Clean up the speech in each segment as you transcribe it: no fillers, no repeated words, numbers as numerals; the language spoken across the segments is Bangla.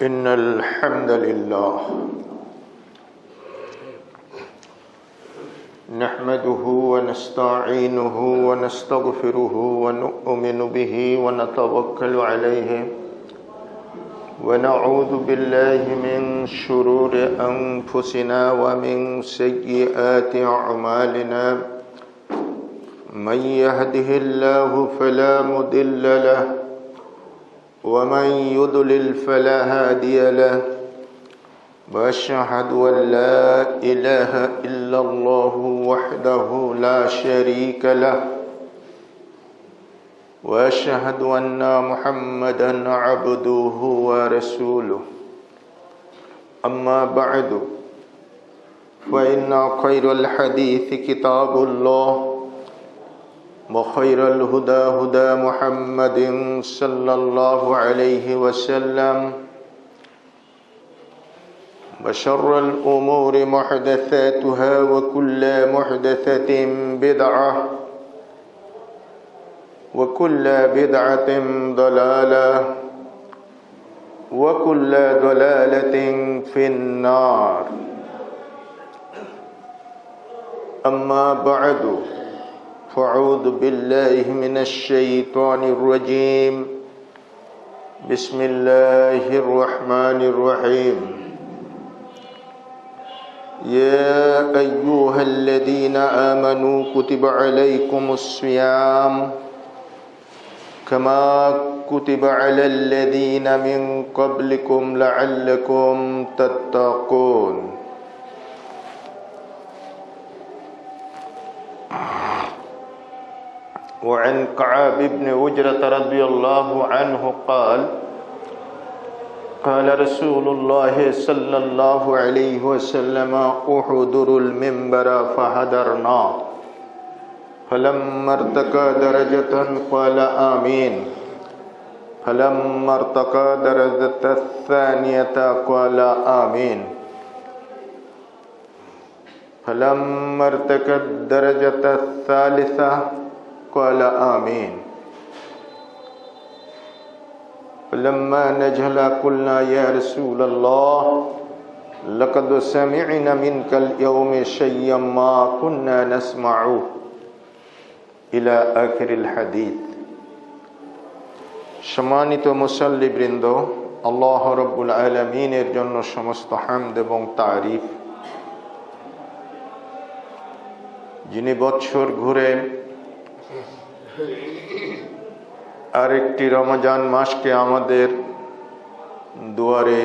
إن الحمد لله نحمده ونستعينه ونستغفره ونؤمن به ونتوكل عليه ونعوذ بالله من شرور أنفسنا ومن سيئات أعمالنا من يهده الله فلا مضل له ومن يضلل فلا هادي له وأشهد أن لا إله إلا الله وحده لا شريك له وأشهد أن محمدا عبده ورسوله أما بعد فإن خير الحديث كتاب الله وخير الهدى هدى محمد صلى الله عليه وسلم وشر الأمور محدثاتها وكل محدثة بدعة وكل بدعة ضلالة وكل ضلالة في النار أما بعد فأعوذ بالله من الشيطان الرجيم بسم الله الرحمن الرحيم يا أيها الذين آمنوا كتب عليكم الصيام كما كتب على الذين من قبلكم لعلكم تتقون وعن كعب بن عجرة رضي الله عنه قال قال رسول الله صلى الله عليه وسلم احضروا المنبر فحضرنا فلما ارتقى درجة قال آمين فلما ارتقى درجة الثانية قال آمين فلما ارتقى الدرجة الثالثة قال آمين فلما نزل قلنا يا رسول الله لقد سمعنا منك اليوم شيئا ما كنا نسمعه إلى آخر الحديث সম্মানিত মুসাল্লিবৃন্দ, আল্লাহ রাব্বুল আলামিনের জন্য সমস্ত হামদ এবং তারিফ, যিনি বৎসর ঘুরে আরেকটি রমজান মাসকে আমাদের দুয়ারে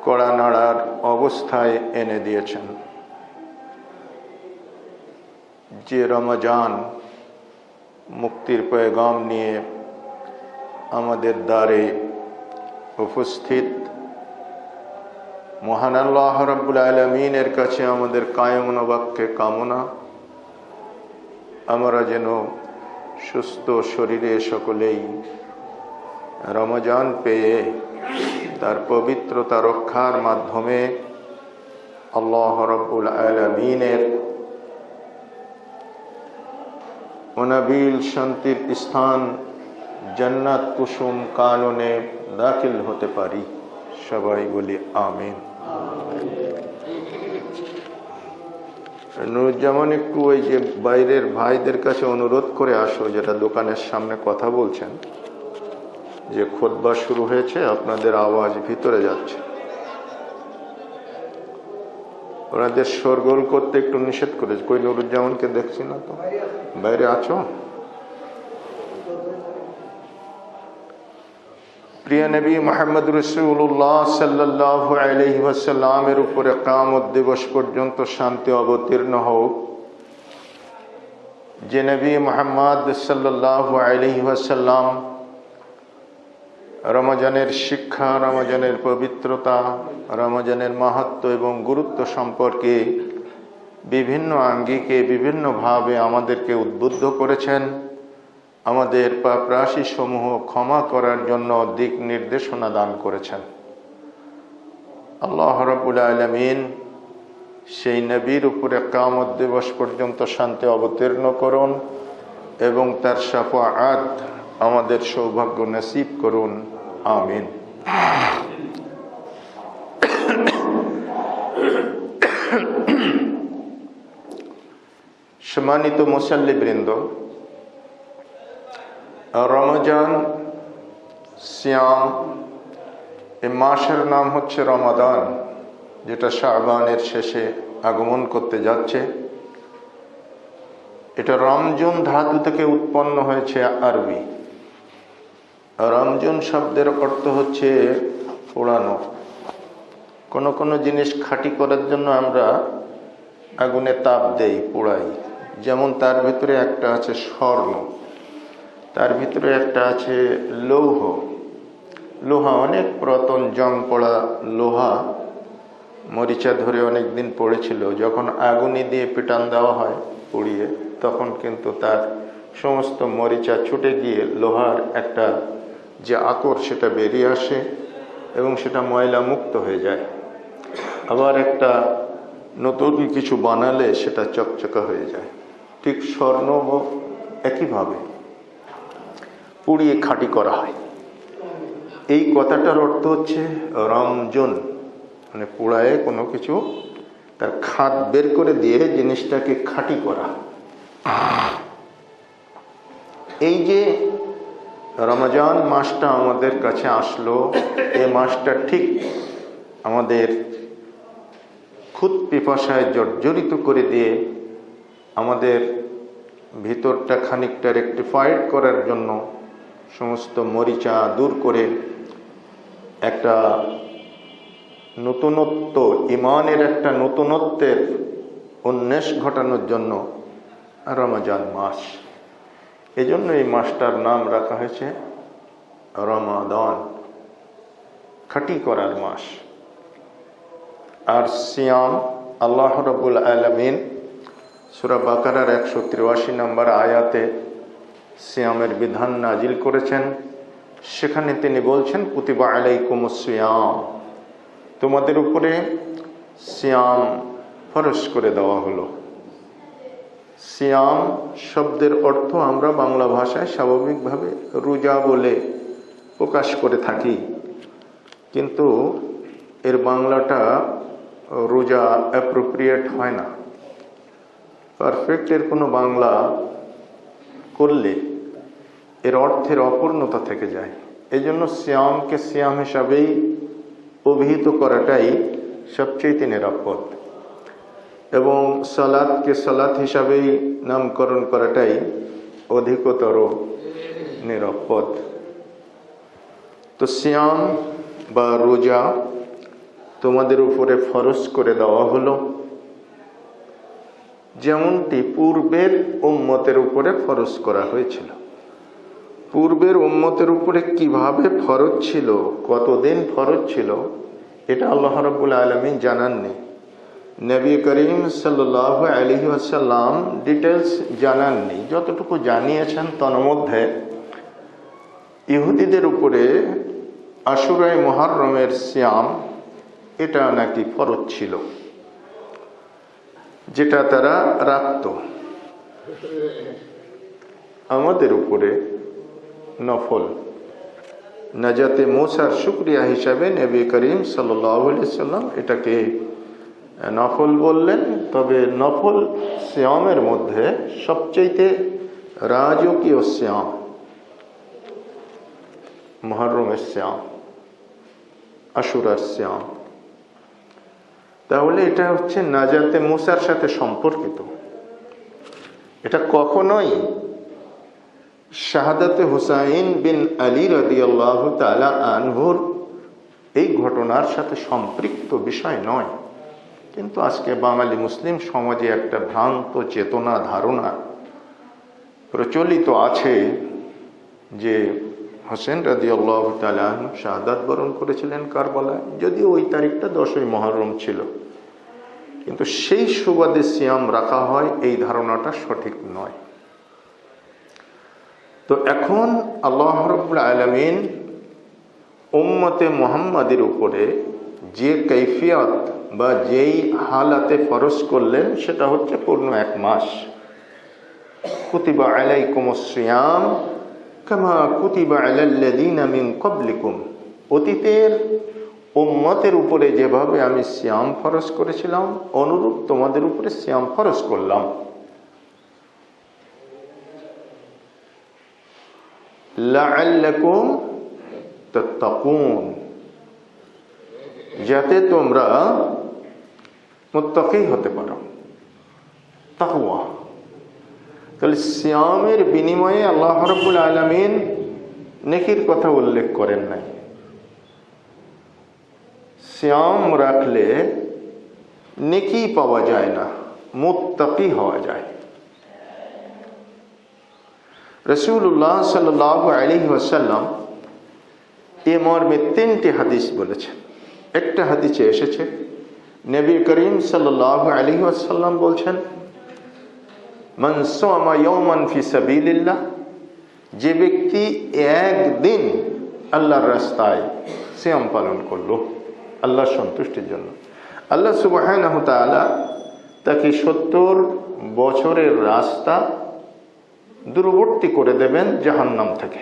কড়া নাড়ার অবস্থায় এনে দিয়েছেন। যে রমজান মুক্তির পয়গাম নিয়ে আমাদের দ্বারে উপস্থিত, মহান আল্লাহ রাব্বুল আলামিনের কাছে আমাদের কায়মনা বাক্যে কামনা, আমরা যেন সুস্থ শরীরে সকলেই রমজান পেয়ে তার পবিত্রতা রক্ষার মাধ্যমে আল্লাহ রাব্বুল আলামিনের অনাবিল শান্তির স্থান জান্নাত কুসুম কাননে দাখিল হতে পারি। সবাই বলি আমিন। নুরুজ্জামান, একটু ওই যে বাইরের ভাইদের কাছে অনুরোধ করে আসো, যেটা দোকানের সামনে কথা বলছেন, যে খুতবা শুরু হয়েছে, আপনাদের আওয়াজ ভিতরে যাচ্ছে, ওনাদের শোরগোল করতে একটু নিষেধ করেছে। কই নুরুজ্জামানকে দেখছি না তো, বাইরে আছো? প্রিয় নবী মুহাম্মদ রাসূলুল্লাহ সাল্লাল্লাহু আলাইহি ওয়াসাল্লামের উপরে কিয়ামত দিবস পর্যন্ত শান্তি অবতীর্ণ হোক। যে নবী মুহাম্মদ সাল্লাল্লাহু আলাইহি ওয়াসাল্লাম রমজানের শিক্ষা, রমজানের পবিত্রতা, রমজানের মাহাত্ম্য এবং গুরুত্ব সম্পর্কে বিভিন্ন আঙ্গিকে বিভিন্নভাবে আমাদেরকে উদ্বুদ্ধ করেছেন, আমাদের পাপরাশি সমূহ ক্ষমা করার জন্য দিক নির্দেশনা দান করেছেন। আল্লাহ রাব্বুল আলামিন সেই নবীর উপরে কিয়ামত দিবস পর্যন্ত শান্তি অবতীর্ণ করুন এবং তার শাফাআত আমাদের সৌভাগ্য নসিব করুন, আমিন। সম্মানিত মুসাল্লিবৃন্দ, রমজান সিয়াম, এই মাসের নাম হচ্ছে রমাদান, যেটা শাবানের শেষে আগমন করতে যাচ্ছে। এটা রমজুন ধাতু থেকে উৎপন্ন হয়েছে আরবি। রমজুন শব্দের অর্থ হচ্ছে পোড়ানো। কোনো কোনো জিনিস খাঁটি করার জন্য আমরা আগুনে তাপ দেই, পোড়াই। যেমন তার ভিতরে একটা আছে স্বর্ণ, তার ভিতরে একটা আছে লৌহ। লোহা অনেক পুরাতন জং পড়া লোহা, মরিচা ধরে অনেক দিন পড়েছিল। যখন আগুনে দিয়ে পিটান দেওয়া হয় পুড়িয়ে, তখন কিন্তু তার সমস্ত মরিচা ছুটে গিয়ে লোহার একটা যে আকর সেটা বেরিয়ে আসে এবং সেটা ময়লা মুক্ত হয়ে যায়। আবার একটা নতুন কিছু বানালে সেটা চকচকা হয়ে যায়। ঠিক স্বর্ণ একইভাবে পুড়িয়ে খাঁটি করা হয়। এই কথাটার অর্থ হচ্ছে রমজুন, মানে পোড়ায় কোনো কিছু তার খাদ বের করে দিয়ে জিনিসটাকে খাঁটি করা। এই যে রমজান মাসটা আমাদের কাছে আসলো, এই মাসটা ঠিক আমাদের খুদ পিপাসায় জর্জরিত করে দিয়ে আমাদের ভিতরটা খানিকটা রেকটিফাইড করার জন্য সমস্ত মরিচা দূর করে একটা নতুনত্ব, ইমানের একটা নতুনত্বের উন্মেষ ঘটানোর জন্য রমজান মাস। এজন্য এই মাসটার নাম রাখা হয়েছে রমাদান, খাঁটি করার মাস। আর সিয়াম, আল্লাহ রাব্বুল আলামিন সূরা বাকারার 183 নম্বর আয়াতে সিয়ামের বিধান নাজিল করেছেন। সেখানে তিনি বলছেন, কুতিবা আলাইকুমুস সিয়াম, তোমাদের উপরে সিয়াম ফরজ করে দেওয়া হলো। সিয়াম শব্দের অর্থ আমরা বাংলা ভাষায় স্বাভাবিকভাবে রোজা বলে প্রকাশ করে থাকি, কিন্তু এর বাংলাটা রোজা অ্যাপ্রোপ্রিয়েট হয় না। পারফেক্ট এর কোনো বাংলা করলে এর অর্থের অপূর্ণতা থেকে যায়। এই জন্য সিয়ামকে সিয়াম হিসাবেই অভিহিত করাটাই সবচেয়ে নিরাপদ, এবং সালাতকে সালাত হিসাবেই নামকরণ করাটাই অধিকতর নিরাপদ। তো সিয়াম বা রোজা তোমাদের উপরে ফরজ করে দেওয়া হলো, যেমনটি পূর্বের উম্মতের উপরে ফরজ করা হয়েছিল। পূর্বের উম্মতের উপরে কিভাবে ফরজ ছিল, কতদিন ফরজ ছিল, এটা আল্লাহ রাব্বুল আলামিন জানাননি। নবী করিম সাল্লাল্লাহু আলাইহি ওয়াসাল্লাম ডিটেলস জানাননি। যতটুকু জানিয়েছেন তন্মধ্যে ইহুদিদের উপরে আশুরায়ে মুহররমের সিয়াম, এটা নাকি ফরজ ছিল, যেটা তারা রাখত। আমাদের উপরে নফল, নাজাতে মুসার শুকরিয়া হিসাবে নবী করিম সাল্লাল্লাহু আলাইহি ওয়াসাল্লাম এটাকে নফল বললেন। তবে নফল সিয়ামের মধ্যে সবচেয়ে রাজকীয় সিয়াম মুহররমের সিয়াম, আশুরার সিয়াম। তাহলে এটা হচ্ছে নাজাতে মুসার সাথে সম্পর্কিত। এটা কখনোই শাহাদাতে হুসাইন বিন আলী রাদিয়াল্লাহু তাআলা আনহুর এই ঘটনার সাথে সম্পৃক্ত বিষয় নয়। কিন্তু আজকে বাঙালি মুসলিম সমাজে একটা ভ্রান্ত চেতনা, ধারণা প্রচলিত আছে যে হোসেন রাদিয়াল্লাহু তাআলা আনহু শাহাদাত বরণ করেছিলেন কারবালায়, যদিও ওই তারিখটা 10ই মুহররম ছিল, কিন্তু সেই সুবাদে সিয়াম রাখা হয়, এই ধারণাটা সঠিক নয়। তো এখন আল্লাহ রাব্বুল আলামিন উম্মতে মুহাম্মাদের উপরে যে কৈফিয়ত বা যেই হালাতে ফরজ করলেন, সেটা হচ্ছে পূর্ণ এক মাস। কুতিবা আলাইকুমুস সিয়াম কামা কুতিবা আলাল্লাযীনা মিন ক্বাবলিকুম, অতীতের উম্মতের উপরে যেভাবে আমি সিয়াম ফরজ করেছিলাম অনুরূপ তোমাদের উপরে সিয়াম ফরজ করলাম। লাআল্লাকুম তাত্তাকুন, যাতে তোমরা মুত্তাকি হতে পারো। তাকওয়া। তাহলে সিয়ামের বিনিময়ে আল্লাহ রাব্বুল আলামিন নেকির কথা উল্লেখ করেন নাই। সিয়াম রাখলে নেকি পাওয়া যায় না, মুত্তাকি হওয়া যায়। রাসূলুল্লাহ সাল্লাল্লাহু আলাইহি ওয়াসাল্লাম এ মর্মে 3টি হাদিস বলেছেন। একটা হাদিসে এসেছে নবী করিম সাল্লাল্লাহু আলাইহি ওয়াসাল্লাম বলছেন, মান সামা ইয়াওমান ফি সাবিলিল্লাহ, যে ব্যক্তি একদিন আল্লাহর রাস্তায় সিয়াম পালন করলো আল্লাহর সন্তুষ্টির জন্য, আল্লাহ সুবহানাহু ওয়া তাআলা তাকে 70 বছরের রাস্তা দূরবর্তী করে দেবেন জাহান্নাম থেকে।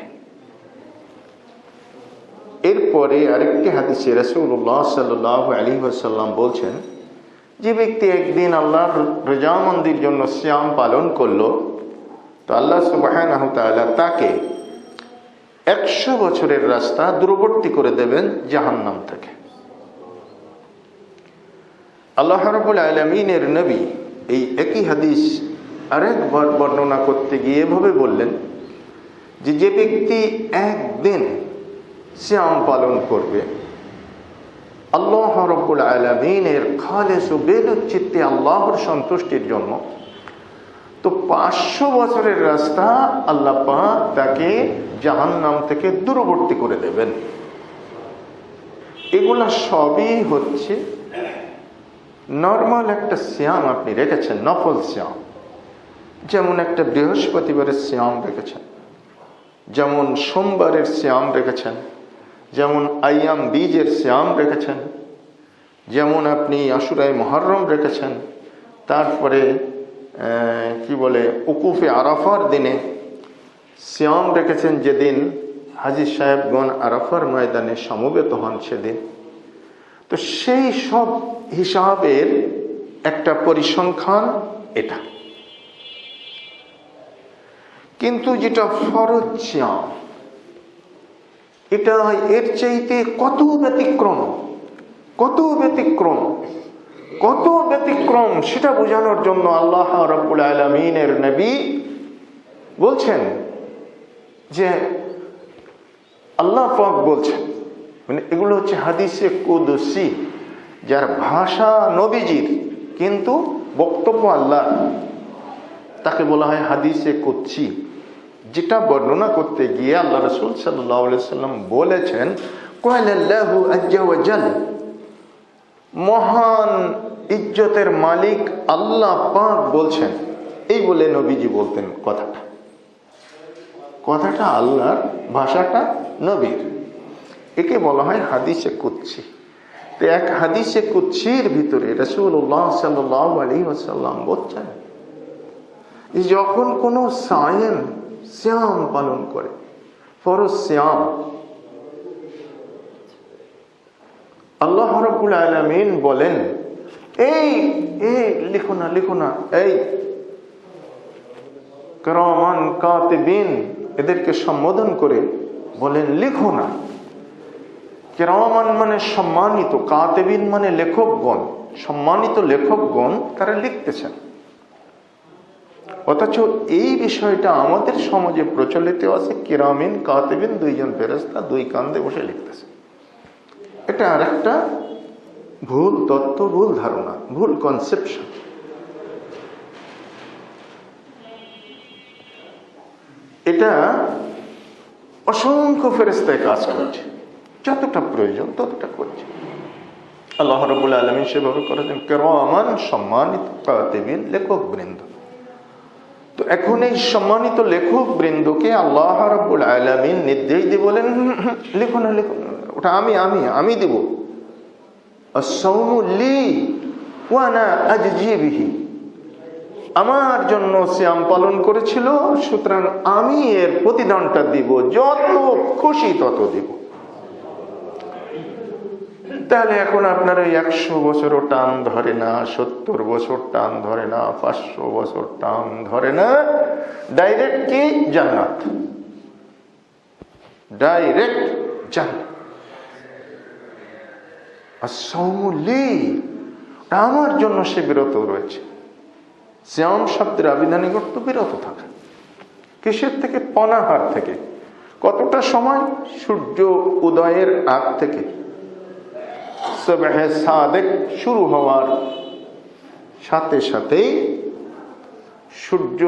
এরপরে আরেকটি হাদিসে রাসূলুল্লাহ সাল্লাল্লাহু আলাইহি ওয়াসাল্লাম বলছেন, যে ব্যক্তি একদিন আল্লাহর রজামন্দির জন্য সিয়াম পালন করলো তো আল্লাহ সুবহানাহু ওয়া তাআলা তাকে 100 বছরের রাস্তা দূরবর্তী করে দেবেন জাহান্নাম থেকে। আল্লাহ রাব্বুল আলামিনের নবী এই একই হাদিস আরেকবার বর্ণনা করতে গিয়ে এভাবে বললেন যে, যে ব্যক্তি একদিন সিয়াম পালন করবে আল্লাহ রাব্বুল আলামিনের খালেস ও বেদুর চিত্তে আল্লাহর সন্তুষ্টির জন্য, তো 500 বছরের রাস্তা আল্লাহ পাক তাকে জাহান্নাম থেকে দূরবর্তী করে দেবেন। এগুলা সবই হচ্ছে নর্মাল একটা সিয়াম আপনি রেখেছেন, নফল সিয়াম। যেমন একটা বৃহস্পতিবারের সিয়াম রেখেছেন, যেমন সোমবারের সিয়াম রেখেছেন, যেমন আইয়াম বীজের সিয়াম রেখেছেন, যেমন আপনি আশুরায়ে মুহররম রেখেছেন, তারপরে কি বলে উকুফে আরাফার দিনে সিয়াম রেখেছেন, যেদিন হাজী সাহেবগণ আরাফার ময়দানে সমবেত হন সেদিন। তো সেই সব হিসাবের একটা পরিসংখ্যান এটা। কিন্তু যেটা ফরজ সিয়াম, এটা এর চাইতে কত ব্যতিক্রম, কত ব্যতিক্রম, কত ব্যতিক্রম সেটা বোঝানোর জন্য আল্লাহ রাব্বুল আলামিনের নবী বলছেন যে, আল্লাহ পাক বলছেন, মানে এগুলো হচ্ছে হাদিসে কুদসি, যার ভাষা নবীজির কিন্তু বক্তব্য আল্লাহ, তাকে বলা হয় হাদিসে কুদসি। যেটা বর্ণনা করতে গিয়ে আল্লাহ রাসূল সাল্লাল্লাহু আলাইহি ওয়াসাল্লাম বলেছেন, ক্বালাল্লাহু আযজা ওয়া জাল, মহান ইজ্জতের মালিক আল্লাহ পাক বলছেন। এই বলে নবীজি বলতেন কথাটা, কথাটা আল্লাহর, ভাষাটা নবীর। একে বলা হয় হাদিসে কুদসি। তো এক হাদিসে কুদসির ভিতরে রাসূলুল্লাহ সাল্লাল্লাহু আলাইহি ওয়াসাল্লাম বলছেন, যখন কোন সায়েম সিয়াম পালন করে, ফরজ সিয়াম, আল্লাহ রাব্বুল আলামিন বলেন, এই লিখো না, লিখো না, এই কিরামান কাতিবিন, এদেরকে সম্বোধন করে বলেন লিখো না। কিরামান মানে সম্মানিত, কাতিবিন মানে লেখকগণ, সম্মানিত লেখকগণ তারা লিখতেছেন। অথচ এই বিষয়টা আমাদের সমাজে প্রচলিত আছে, কিরামিন কাতিবিন, দুইজন ফেরেশতা দুই কান্দে বসে লিখতেছে। এটা আর একটা ভুল তত্ত্ব, ভুল ধারণা, ভুল কনসেপশন। এটা অসংখ্য ফেরেশতায় কাজ করছে, যতটা প্রয়োজন ততটা করছে। আল্লাহ রাব্বুল আলামিন সেভাবে করেছেন, কিরামান, সম্মানিত, কাতিবিন, লেখক বৃন্দ। তো এখন এই সম্মানিত লেখক বৃন্দকে আল্লাহ রাব্বুল আলামিন নির্দেশ দিয়ে বলেন, লিখো না, লিখো না, ওটা আমি দেব। আস-সাওমু লি ওয়া আনা আজজি বিহি, আমার জন্য সিয়াম পালন করেছিল, সুতরাং আমি এর প্রতিদানটা দিব, যত খুশি তত দিব। তাহলে এখন আপনার ওই 100 বছরও টান ধরে না, 70 বছর টান ধরে না, 500 বছর টান ধরে না, ডাইরেক্ট কি জান্নাত, ডাইরেক্ট জান্নাত। আমার জন্য সে বিরত রয়েছে। শ্যাম শব্দের আবিধানিক অর্থ বিরত থাকা। কিসের থেকে? পনাহার থেকে। কতটা সময়? সূর্য উদয়ের আগ থেকে সুবহে সাদেক শুরু হওয়ার সাথে সাথেই সূর্য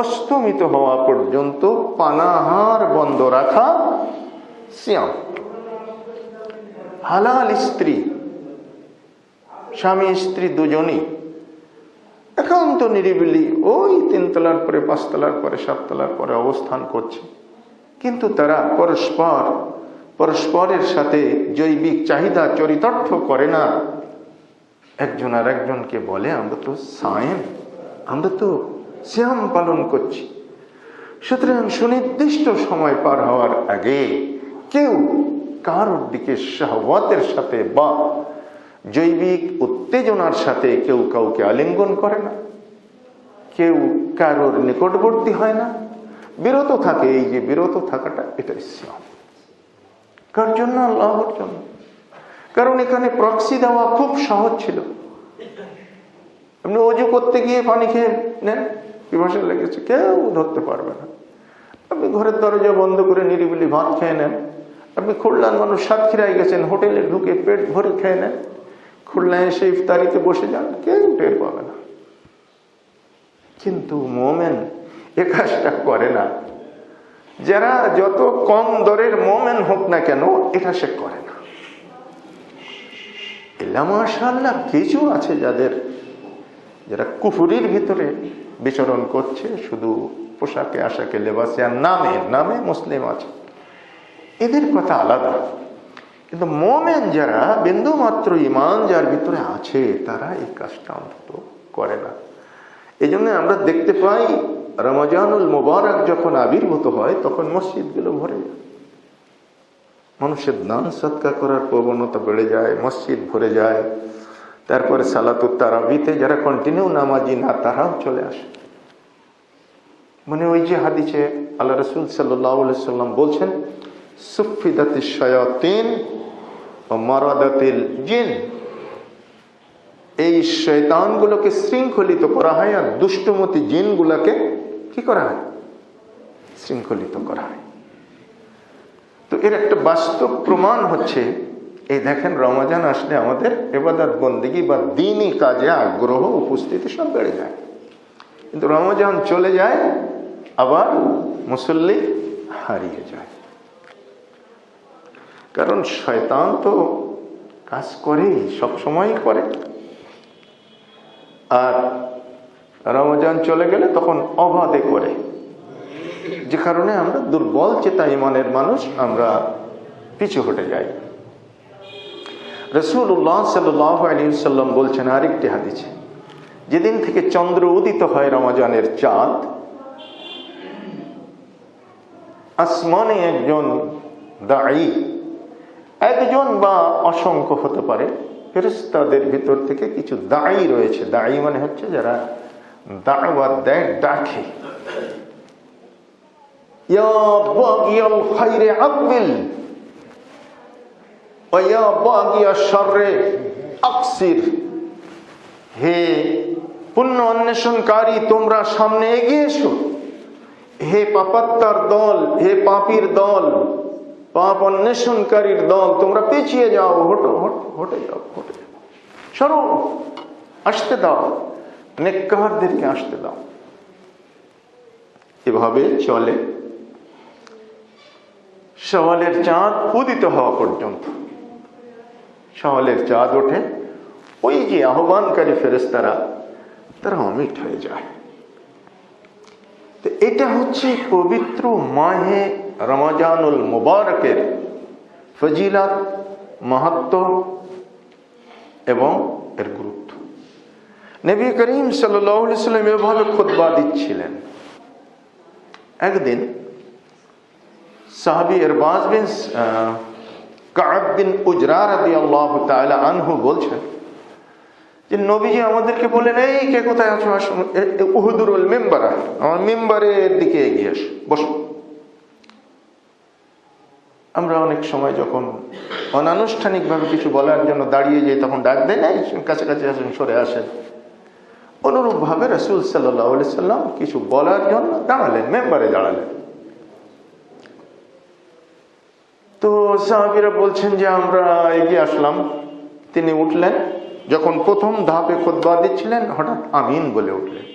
অস্তমিত হওয়া পর্যন্ত পানাহার বন্ধ রাখা সিয়াম। হালাল স্ত্রী, স্বামী স্ত্রী দুজনই একান্ত নিরিবিলি ওই 3 তলার পরে 5 তলার পরে 7 তলার পরে অবস্থান করছে, কিন্তু তারা পরস্পরের সাথে জৈবিক চাহিদা চরিতার্থ করে না। একজন আর একজনকে বলে আমরা তো সায়েম, আমরা তো সিয়াম পালন করছি। সুতরাং সুনির্দিষ্ট সময় পার হওয়ার আগে কেউ কারোর দিকে শাহওয়াতের সাথে বা জৈবিক উত্তেজনার সাথে কেউ কাউকে আলিঙ্গন করে না, কেউ কারোর নিকটবর্তী হয় না, বিরত থাকে। এই যে বিরত থাকাটা, এটাই সিয়াম। কার জন্য? আল্লাহর জন্য। কারণ এখানে প্রক্সি দেওয়া খুব সহজ ছিল। আপনি ওযু করতে গিয়ে পানি খেয়ে নেন, পিপাসা লেগেছে, কেউ ধরতে পারবে না। আপনি ঘরের দরজা বন্ধ করে নিরিবিলি ভাত খেয়ে নেন। আপনি খুলনার মানুষ, সাতক্ষীরায় গেছেন, হোটেলে ঢুকে পেট ভরে খেয়ে নেন, খুলনায় এসে ইফতারিতে বসে যান, কেউ টের পাবে না। কিন্তু মোমেন এ কাজটা করে না। যারা যত কম দরের মোমেন হোক না কেন, এটা সে করে না। মাশাআল্লাহ কিছু আছে যারা কুফরির ভিতরে বিচরণ করছে, শুধু পোশাকে আশাকে লেবাসে আর নামে মুসলিম আছে, এদের কথা আলাদা। কিন্তু মোমেন যারা, বিন্দু মাত্র ঈমান যার ভিতরে আছে, তারা এই কাজটা অন্তত করে না। এই জন্য আমরা দেখতে পাই রমজানুল মুবারক যখন আবির্ভূত হয় তখন মসজিদগুলো ভরে যায়, মানুষের দান সদকা করার প্রবণতা বেড়ে যায়, মসজিদ ভরে যায়। তারপরে সালাতুত তারাবিতে যারা কন্টিনিউ নামাজি না, তারাও চলে আসে। মানে ওই যে হাদিসে আল্লাহ রাসূল সাল্লাল্লাহু আলাইহি সাল্লাম বলছেন, সুফিদাতিশ শায়াতিন ওয়া মারাদাতিল জিন, এই শয়তানগুলোকে শৃঙ্খলিত করা হয় আর দুষ্টমতি জিনগুলোকে কি করা হয়? শৃঙ্খলিত করা হয়। তো এর একটা বাস্তব প্রমাণ হচ্ছে, এই দেখেন রমজান আসলে আমাদের ইবাদত বন্দেগী বা দ্বীনি কাজে আগ্রহ উপস্থিতি সব বেড়ে যায়। কিন্তু রমজান চলে যায়, আবার মুসল্লি হারিয়ে যায়। কারণ শয়তান তো কাজ করে, সবসময়ই করে। আর রমজান চলে গেলে তখন অবাধে করে, যে কারণে আমরা দুর্বল চেতা ইমানের মানুষ, আমরা পিছু হটে যাই। রাসূলুল্লাহ সাল্লাল্লাহু আলাইহি ওয়াসাল্লাম বলছেন আরেকটি হাদিসে, যেদিন থেকে চন্দ্র উদিত হয় রমজানের চাঁদ, আসমানে একজন দাঈ, একজন বা অসংখ্য হতে পারে, ফেরেশতাদের ভিতর থেকে কিছু দাঈ রয়েছে। দাঈ মানে হচ্ছে যারা দাওয়াত দেয়, ডাকে, ইয়া বাগিয়াল খায়রে আকবিল ওয়া ইয়া বাগিয়াশ শাররে আকসির, হে পুণ্য অন্বেষণকারী তোমরা সামনে এগিয়ে এসো, হে পাপাত্মার দল, হে পাপীর দল, পাপ অন্বেষণকারীর দল তোমরা পিছিয়ে যাও, হটে যাও, সরো, আসতে দাও, নেককারদেরকে আসতে দাও। এভাবে চলে শাওয়ালের চাঁদ উদিত হওয়া পর্যন্ত। শাওয়ালের চাঁদ ওঠে, ওই যে আহ্বানকারী ফেরেশতারা তারা অমিট হয়ে যায়। তো এটা হচ্ছে পবিত্র মাহে রমজানুল মুবারকের ফজিলত, মাহাত্ম্য এবং এর গুরুত্ব। নবী করিম সাল্লাল্লাহু আলাইহি ওয়াসাল্লাম এভাবে খুতবা দিচ্ছিলেন। একদিন সাহাবী ইরবাজ বিন কাব বিন উজরা রাদিয়াল্লাহু তাআলা আনহু বলছেন যে নবীজি আমাদেরকে বলেন, এই কে কোথায় আছো, আসো উহুদুরুল মিম্বারা, আমার মিম্বারের দিকে এগিয়ে আসো, বসো। আমরা অনেক সময় যখন অনানুষ্ঠানিকভাবে কিছু বলার জন্য দাঁড়িয়ে যাই তখন ডাক দেয় না, কাছাকাছি আসেন, সরে আসেন। অনুরূপ ভাবে রাসূল সাল্লাল্লাহু আলাইহি সাল্লাম কিছু বলার জন্য দাঁড়ালেন, মেম্বারে দাঁড়ালেন। তো সাহাবীরা বলছেন যে আমরা এগিয়ে আসলাম। তিনি উঠলেন, যখন প্রথম ধাপে খুতবা দিচ্ছিলেন হঠাৎ আমিন বলে উঠলেন।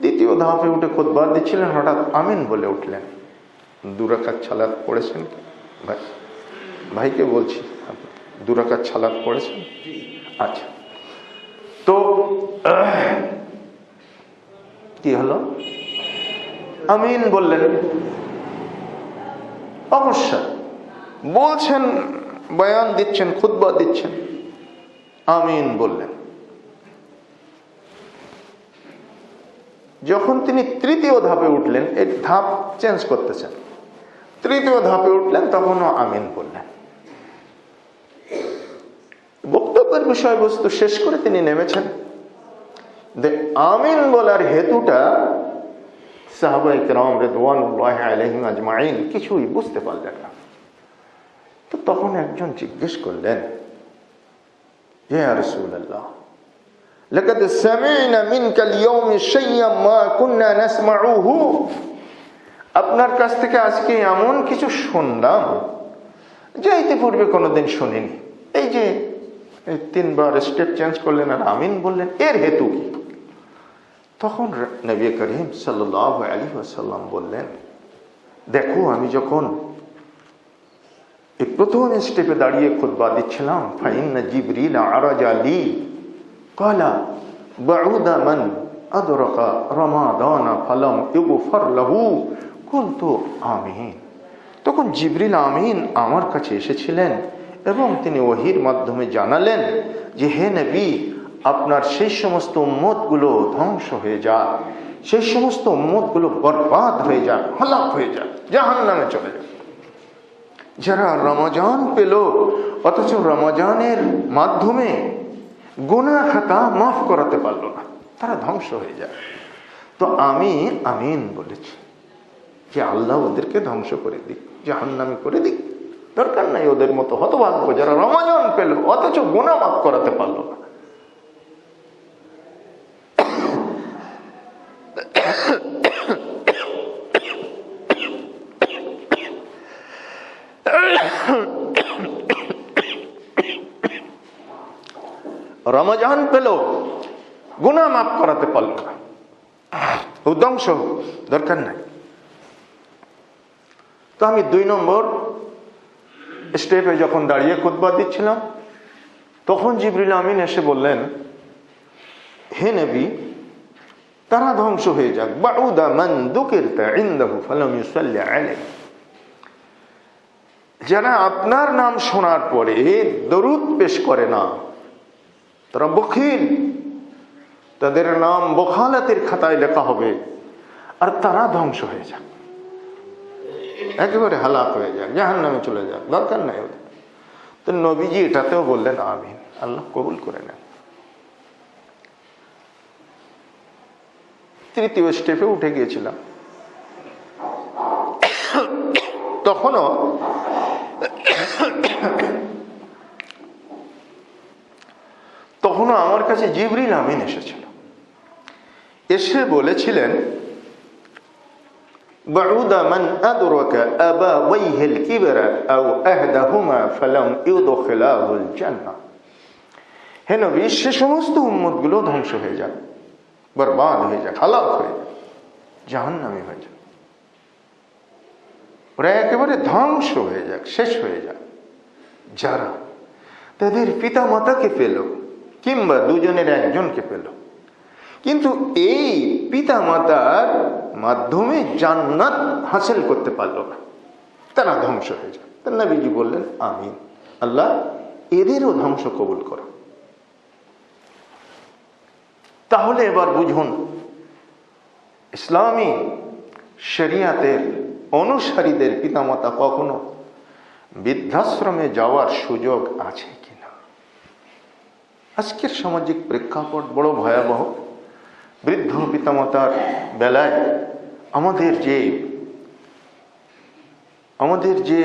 দ্বিতীয় ধাপে উঠে খুতবা দিচ্ছিলেন, হঠাৎ আমিন বলে উঠলেন। 2 রাকাত সালাত পড়েছেন ভাই? ভাইকে বলছি, 2 রাকাত সালাত পড়েছেন? আচ্ছা, তো কি হলো? আমিন বললেন। অবশ্যই বলছেন, বয়ান দিচ্ছেন, খুতবা দিচ্ছেন, আমিন বললেন। যখন তিনি তৃতীয় ধাপে উঠলেন, এই ধাপ চেঞ্জ করতেছেন, তৃতীয় ধাপে উঠলেন, তখনও আমিন বললেন। বক্তব্যের বিষয়বস্তু শেষ করে তিনি নেমেছেন। আমিন বলার হেতুটা সাহাবায়ে কেরাম রিদওয়ানুল্লাহি আলাইহিম আজমাইন কিছুই বুঝতে পারলেন না। তো তখন একজন জিজ্ঞেস করলেন, ইয়া রাসূলুল্লাহ, লাকাদ সামি'না মিনকা আল-ইয়াওম শাই'আন মা কুননা নাসমা'উহু, আপনার কাছ থেকে আজকে এমন কিছু শুনলাম যে ইতিপূর্বে কোনোদিন শুনিনি। এই যে 3 বার স্টেপ চেঞ্জ করলেন আর আমিন বললেন, এর হেতু কি? তখন নবী করিম সাল্লাল্লাহু আলাইহি ওয়াসাল্লাম বললেন, দেখো, আমি যখন এই প্রথম স্টেপে দাঁড়িয়ে খুতবা দিচ্ছিলাম, ফাইন্না জিবরিল আরাজা লি ক্বালা বাউদা মান আদরাকা রমাদান ফালাম ইগফার লাহু কুলতু আমিন। তখন জিবরিল আমিন আমার কাছে এসেছিলেন এবং তিনি ওহীর মাধ্যমে জানালেন যে, হে নবী, আপনার সেই সমস্ত উম্মতগুলো ধ্বংস হয়ে যাক, সেই সমস্ত উম্মতগুলো বরবাদ হয়ে যাক, হালাক হয়ে যাক, জাহান্নামে চলে যাক। যারা রমজান পেল অথচ রমজানের মাধ্যমে গুনাহ খাতা মাফ করাতে পারলো না, তারা ধ্বংস হয়ে যায়। তো আমি আমিন বলেছি যে আল্লাহ ওদেরকে ধ্বংস করে দিক, জাহান্নামী করে দিক। দরকার নাই ওদের মতো হতভাগ্য যারা রমজান পেল অথচ গুনাহ মাফ করাতে পারলো না। রমজান পেল, গুনাহ মাফ করাতে পারল না, ও ধ্বংস, দরকার নাই। তো আমি 2 নম্বর স্টেপে যখন দাঁড়িয়ে খুতবা দিচ্ছিলাম, তখন জিবরিল আমিন এসে বললেন, হে নবী, তারা ধ্বংস হয়ে যাক, বাউদা মান যুকিরতা ইনদাহু ফালাম ইউসাল্লি আলাইহি, যারা আপনার নাম শোনার পরে দরুদ পেশ করে না, তারা বখিল, তাদের নাম বখালাতের খাতায় লেখা হবে, আর তারা ধ্বংস হয়ে যাক, একেবারে হালাক হয়ে যাক, জাহান্নামে চলে যাক, দরকার নাই ওদের। তো নবীজি এটাতেও বললেন আমিন, আল্লাহ কবুল করে নেন। তৃতীয় স্টেপে উঠে গিয়েছিলাম, তখনও আমার কাছে জিবরিল আমিন এসেছিল, এসে বলেছিলেন, বাউদা মান আদরাকা আবাওয়াইহিল কিবরা আও আহদাহুমা ফালাম ইউদখিলাহুল জান্নাহ, হে নবী, সে সমস্ত উম্মতগুলো ধ্বংস হয়ে যাক, বরবাদ হয়ে যাক, হালাক হয়ে যাক, জাহান্নামী হয়ে যাক, ওরা একেবারে ধ্বংস হয়ে যাক, শেষ হয়ে যাক, যারা তাদের পিতা মাতাকে পেল কিংবা দুজনের একজনকে পেল, কিন্তু এই পিতা মাতার মাধ্যমে জান্নাত হাসিল করতে পারল না, তারা ধ্বংস হয়ে যায়। তার নবীজি বললেন আমিন, আল্লাহ এদেরও ধ্বংস কবুল করো। তাহলে এবার বুঝুন, ইসলামী শরিয়াতের অনুসারীদের পিতামাতা কখনো বৃদ্ধাশ্রমে যাওয়ার সুযোগ আছে কিনা। আজকের সামাজিক প্রেক্ষাপট বড় ভয়াবহ। বৃদ্ধ পিতামাতার বেলায় আমাদের যে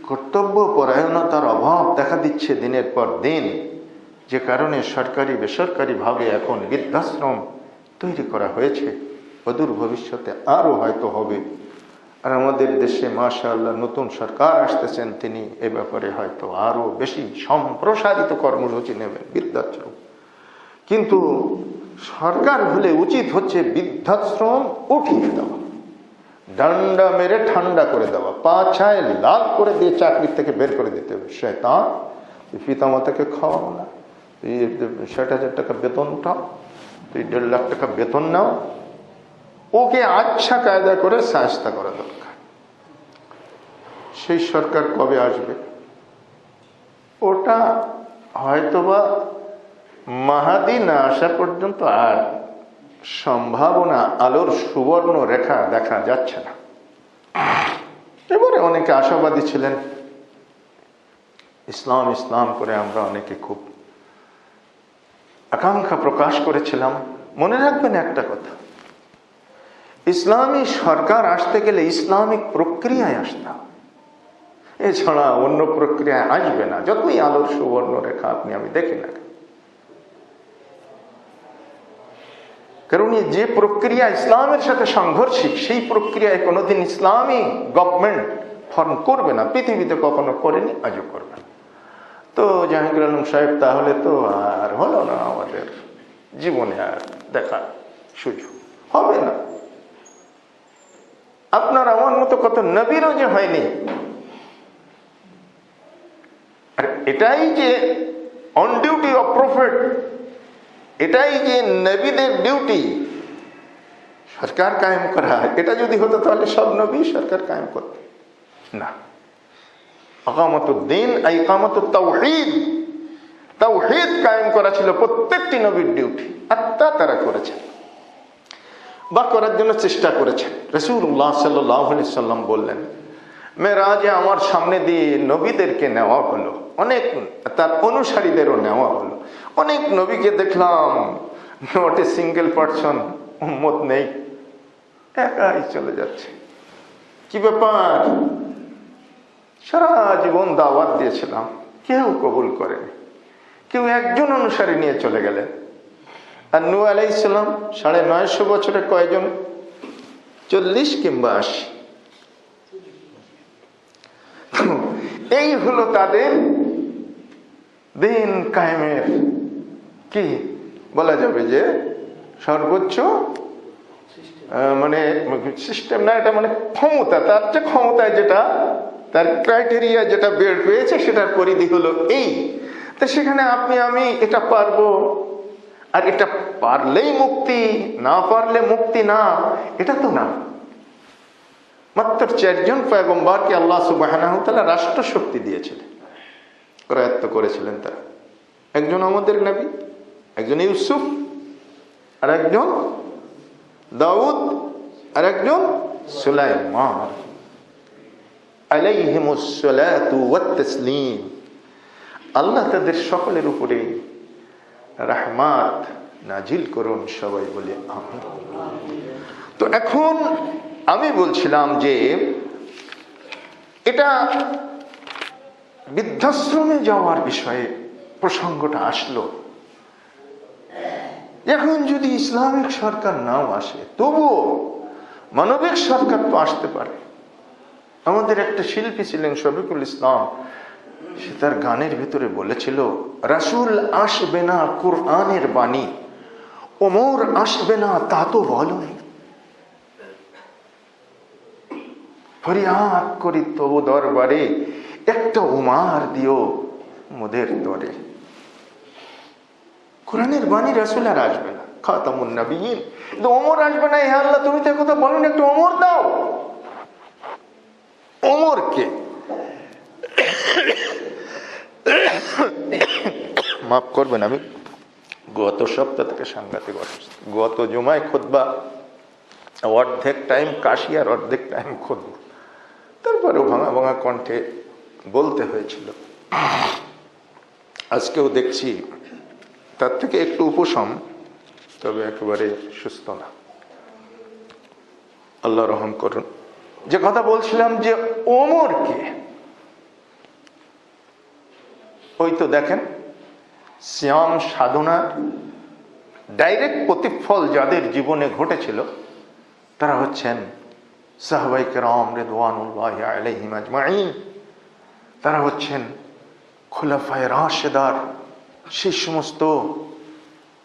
কর্তব্য পরায়ণতার অভাব দেখা দিচ্ছে দিনের পর দিন, যে কারণে সরকারি বেসরকারি ভাবে এখন বৃদ্ধাশ্রম তৈরি করা হয়েছে, অদূর ভবিষ্যতে আরো হয়তো হবে। আর আমাদের দেশে মাশাআল্লাহ নতুন সরকার আসতেছেন, তিনি এ ব্যাপারে হয়তো আরো বেশি সম্প্রসারিত কর্মসূচি নেবেন বৃদ্ধাশ্রম। কিন্তু সরকার হলে উচিত হচ্ছে বৃদ্ধাশ্রম উঠিয়ে দেওয়া, ডান্ডা মেরে ঠান্ডা করে দেওয়া, পা ছায় লাল করে দিয়ে চাকরি থেকে বের করে দিতে হবে। শয়তান, পিতামাতাকে খাওয়াও না, 60,000 টাকা বেতন উঠাও, 1.5 লাখ টাকা বেতন নাও, ওকে আচ্ছা কায়দা করে শায়েস্তা করা দরকার। সেই সরকার কবে আসবে? ওটা হয়তোবা মাহাদি না আসা পর্যন্ত আর সম্ভাবনা, আলোর সুবর্ণ রেখা দেখা যাচ্ছে না। এবারে অনেকে আশাবাদী ছিলেন, ইসলাম ইসলাম করে আমরা অনেকে খুব আকাঙ্ক্ষা প্রকাশ করেছিলাম। মনে রাখবেন একটা কথা, ইসলামী সরকার আসতে গেলে ইসলামিক প্রক্রিয়ায় আসতে হবে, এছাড়া অন্য প্রক্রিয়ায় আসবে না। যতই আলোর সুবর্ণ রেখা আপনি আমি দেখি না, কারণ যে প্রক্রিয়া ইসলামের সাথে সাংঘর্ষিক, সেই প্রক্রিয়ায় কোনোদিন ইসলামী গভর্নমেন্ট ফর্ম করবে না, পৃথিবীতে কখনো করেনি, আজও করবে না। তো জাহাঙ্গীর আলম সাহেব, তাহলে তো আর হলো না, আমাদের জীবনে আর দেখার সুযোগ হবে না। আপনার আমার মতো কত নবীরও যে হয়নি। আর এটাই যে অন ডিউটি অফ প্রফেট, এটাই যে নবীদের ডিউটি, সরকার কায়েম করা। এটা যদি হতো তাহলে সব নবী সরকার কায়েম করত না। ইকামতুদ্দিন, ইকামতুত তাওহীদ, তাওহীদ কায়েম করা ছিল প্রত্যেকটি নবীর ডিউটি, আর তা তারা করেছেন বা করার জন্য চেষ্টা করেছেন। রাসূলুল্লাহ সাল্লাল্লাহু আলাইহি সাল্লাম বললেন, মেরাজে আমার সামনে দিয়ে নবীদেরকে নেওয়া হলো, অনেক তার অনুসারীদেরও নেওয়া হলো। অনেক নবীকে দেখলাম, নট এ সিঙ্গেল পারসন, উম্মত নেই, একাই চলে যাচ্ছে। কি ব্যাপার? সারা জীবন দাওয়াত দিয়েছিলাম, কেউ কবুল করেনি, কেউ একজন অনুসারী নিয়ে চলে গেলেন। আর নূহ আলাইহিস সালাম 950 বছরে কয়জন? 40 কিংবা 80। এই হলো তাদের দিন কায়েমের কি বলা যাবে যে সর্বোচ্চ মানে সিস্টেম না, এটা মানে ক্ষমতা। তার যে ক্ষমতায় যেটা, তার ক্রাইটেরিয়া যেটা বের পেয়েছে, সেটার পরিধি হলো এই। তো সেখানে আপনি আমি এটা পারবো, আর এটা পারলেই মুক্তি, না পারলে মুক্তি না, এটা তো না। মাত্র 4 জন পয়গম্বরকে আল্লাহ সুবহানাহু ওয়া তাআলা রাষ্ট্র শক্তি দিয়েছিলেন, রায়ত্ব করেছিলেন তারা। একজন আমাদের নবী, একজন ইউসুফ, আর একজন দাউদ, আর একজন সুলাইমান আলাইহিমুস সালাতু ওয়াত তাসলিম। আল্লাহ তাদের সকলের উপরে রহমত নাজিল করুন, সবাই বলে আমিন। তো এখন আমি বলছিলাম যে এটা বৃদ্ধাশ্রমে যাওয়ার বিষয়ে প্রসঙ্গটা আসলো। এখন যদি ইসলামিক সরকার নাও আসে, তবুও মানবিক সরকার তো আসতে পারে। আমাদের একটা শিল্পী ছিলেন শফিকুল ইসলাম, সে তার গানের ভিতরে বলেছিল, রাসূল আসবে না কুরআনের বাণী, ওমর আসবে না তা তো বলোই, ফরিয়াদ করি তবু দরবারে, একটা উমার দিও মোদের তরে। কোরআনের বাণী রাসূল আর আসবে না, খাতামুন নবিয়্যিন, কিন্তু ওমর আসবে না। হে আল্লাহ, তুমি তো কথা বলেন, একটু ওমর দাও। ওমরকে মাফ করবেন, আমি গত সপ্তাহ থেকে সাংঘাতিক অসুস্থ। গত জুমায় খুতবা অর্ধেক টাইম কাশি আর অর্ধেক টাইম খুতবা, তারপরেও ভাঙা ভাঙা কণ্ঠে বলতে হয়েছিল। আজকেও দেখছি তার থেকে একটু উপশম, তবে একেবারে সুস্থ না। আল্লাহ রহম করুন। যে কথা বলছিলাম যে ওমরকে, ওই তো দেখেন সিয়াম সাধনার ডাইরেক্ট প্রতিফল যাদের জীবনে ঘটেছিল তারা হচ্ছেন সাহাবায়ে কেরাম রিদওয়ানুল্লাহি আলাইহিম আজমাইন। তারা হচ্ছেন খুলাফায়ে রাশেদার, সেই সমস্ত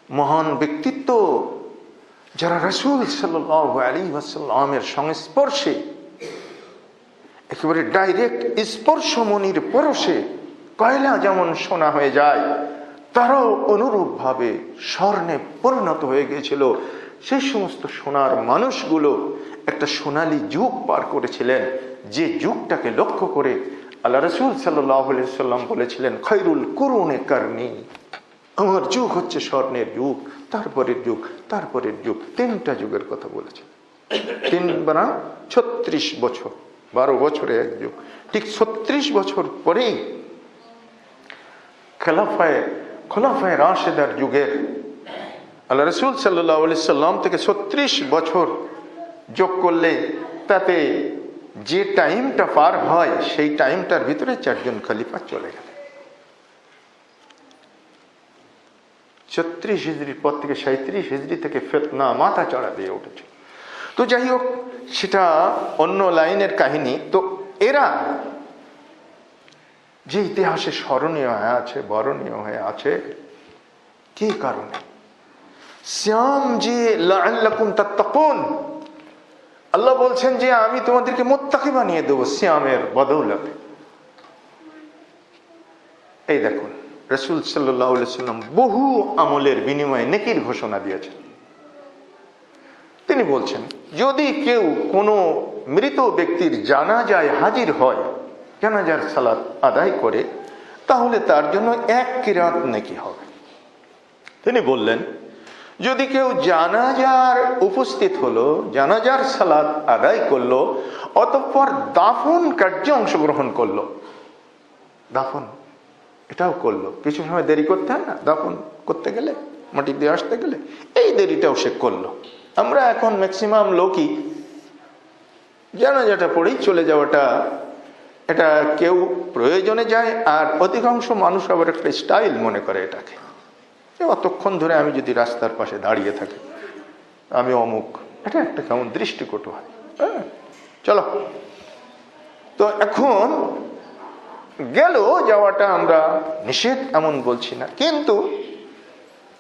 মহান ব্যক্তিত্ব যারা রাসূল সাল্লাল্লাহু আলাইহি ওয়াসাল্লামের সংস্পর্শে, একেবারে ডাইরেক্ট স্পর্শমণির পরশে কয়লা যেমন সোনা হয়ে যায়, তারাও অনুরূপভাবে স্বর্ণে পরিণত হয়ে গিয়েছিল। সেই সমস্ত সোনার মানুষগুলো একটা সোনালী যুগ পার করেছিলেন, যে যুগটাকে লক্ষ্য করে আল্লাহ রাসূল সাল্লাল্লাহু আলাইহি ওয়াসাল্লাম বলেছিলেন, খায়রুল কুরুনে কারনি, আমার যুগ হচ্ছে স্বর্ণের যুগ, তারপরের যুগ, তারপরের যুগ। 3টা যুগের কথা বলেছেন। 36 বছর, 12 বছরে এক যুগ। ঠিক 36 বছর পরেই খোলাফায়ে রাশেদার যুগের আল্লাহ রাসূল সাল্লাল্লাহু আলাইহি সাল্লাম থেকে 36 বছর যোগ করলে তাতে যে টাইমটা পার হয়, সেই টাইমটার ভিতরে 4 জন খলিফা চলে গেল। 36 হিজরির পর থেকে 37 হিজরি থেকে ফিতনা মাথা চড়া দিয়ে উঠেছে। তো যাই হোক, সেটা অন্য লাইনের কাহিনী। তো এরা যে ইতিহাসে স্মরণীয় হয়ে আছে, বরণীয় হয়ে আছে, কি কারণে? সিয়াম যে লাআল্লাকুম তাত্তাকুন, আল্লাহ বলছেন যে আমি তোমাদেরকে মুত্তাকি বানিয়ে দেবো সিয়ামের বদৌলতে। এই দেখুন, রাসূল সাল্লাল্লাহু আলাইহি ওয়াসাল্লাম বহু আমলের বিনিময়ে নেকির ঘোষণা দিয়েছেন। তিনি বলছেন, যদি কেউ কোনো মৃত ব্যক্তির জানাজায় হাজির হয়, জানাজার সালাত আদায় করে, তাহলে তার জন্য 1 কিরাত নেকি হবে। তিনি বললেন, যদি কেউ জানাজার উপস্থিত হলো, জানাজার সালাত আদায় করলো, অতঃপর দাফন কার্যে অংশগ্রহণ করলো, দাফন এটাও করলো, কিছু সময় দেরি করতে হয় না দাফন করতে গেলে, মাটি দিয়ে আসতে গেলে, এই দেরিটাও সে করলো। আমরা এখন ম্যাক্সিমাম লোকই জানাজাটা পড়েই চলে যাওয়াটা, এটা কেউ প্রয়োজনে যায়, আর অধিকাংশ মানুষ আবার একটা স্টাইল মনে করে এটাকে। অতক্ষণ ধরে আমি যদি রাস্তার পাশে দাঁড়িয়ে থাকি, আমি অমুক, এটা একটা কেমন দৃষ্টিকটু হয়। চলো, তো এখন গেল যাওয়াটা আমরা নিষেধ এমন বলছি না, কিন্তু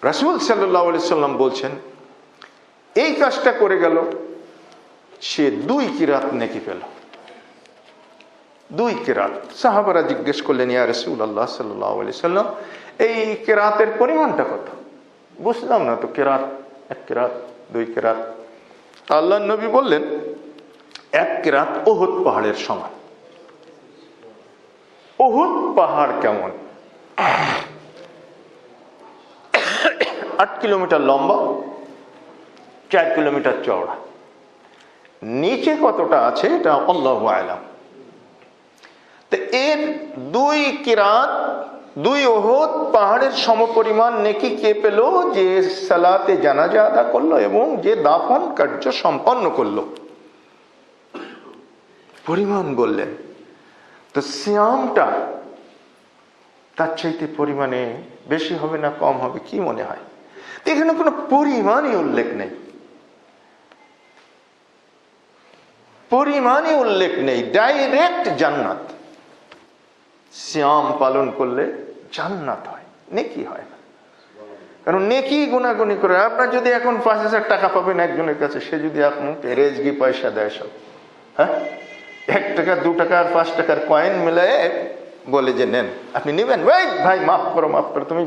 রাসূল সাল্লাল্লাহু আলাইহি সাল্লাম বলছেন এই কাজটা করে গেল, সে 2 কিরাত নেকি পেল। 2 কিরাত। সাহাবারা জিজ্ঞেস করলেন, ইয়া রাসূলুল্লাহ সাল্লাল্লাহু আলাইহি সাল্লাম, এই কিরাতের পরিমাণটা কত? বুঝলাম না তো, কিরাত 1 কিরাত 2 কিরাত। আল্লাহর নবী বললেন, 1 কিরাত উহুদ পাহাড়ের সমান। উহুদ পাহাড় কেমন? 8 কিলোমিটার লম্বা, 4 কিলোমিটার চওড়া। নিচে কতটা আছে এটা আল্লাহু আ'লাম। তো এর 2 কিরাত, 2 উহুদ পাহাড়ের সমপরিমাণ নেকি কে পেল? যে সালাতে জানাজা আদা করলো এবং যে দাফন কার্য সম্পন্ন করলো। পরিমাণ বললেন, তো সিয়ামটা তার চাইতে পরিমাণে বেশি হবে না কম হবে, কি মনে হয়? এখানে কোনো পরিমাণই উল্লেখ নেই, পরিমাণই উল্লেখ নেই। ডাইরেক্ট জান্নাত। সিয়াম পালন করলে জান্নাত হয়, নেকি হয় না। কারণ নেকি গুনাগুনি করে, আপনার যদি এখন 5,000 টাকা পাবেন একজনের কাছে, সে যদি আপনাকে রেজগি পয়সা দেয় সব, হ্যাঁ, 1 টাকা 2 টাকা আর 5 টাকার কয়েন মিলে বলে যে নেন, আপনি নেবেন? ভাই মাফ করো, তুমি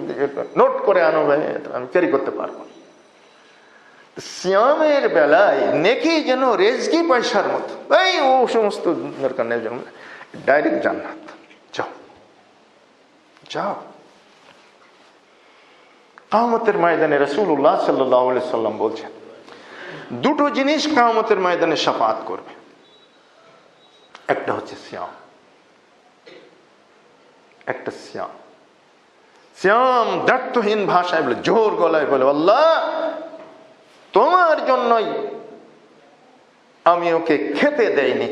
নোট করে আনো, ভাই আমি ক্যারি করতে পারবো। সিয়ামের বেলায় নেকি যেন রেজগি পয়সার মতো, এই ও সমস্ত দরকার নেই, ডাইরেক্ট জান্নাত। যাও যাও। কিয়ামতের ময়দানে রাসূলুল্লাহ সাল্লাল্লাহু আলাইহি সাল্লাম বলছেন, 2টো জিনিস কিয়ামতের ময়দানে শাফাআত করবে। একটা হচ্ছে সিয়াম, একটা শ্যাম, শ্যাম দার্থহীন ভাষায় বলে, জোর গলায় বলে, আল্লাহ তোমার জন্যই আমি ওকে খেতে দেইনি,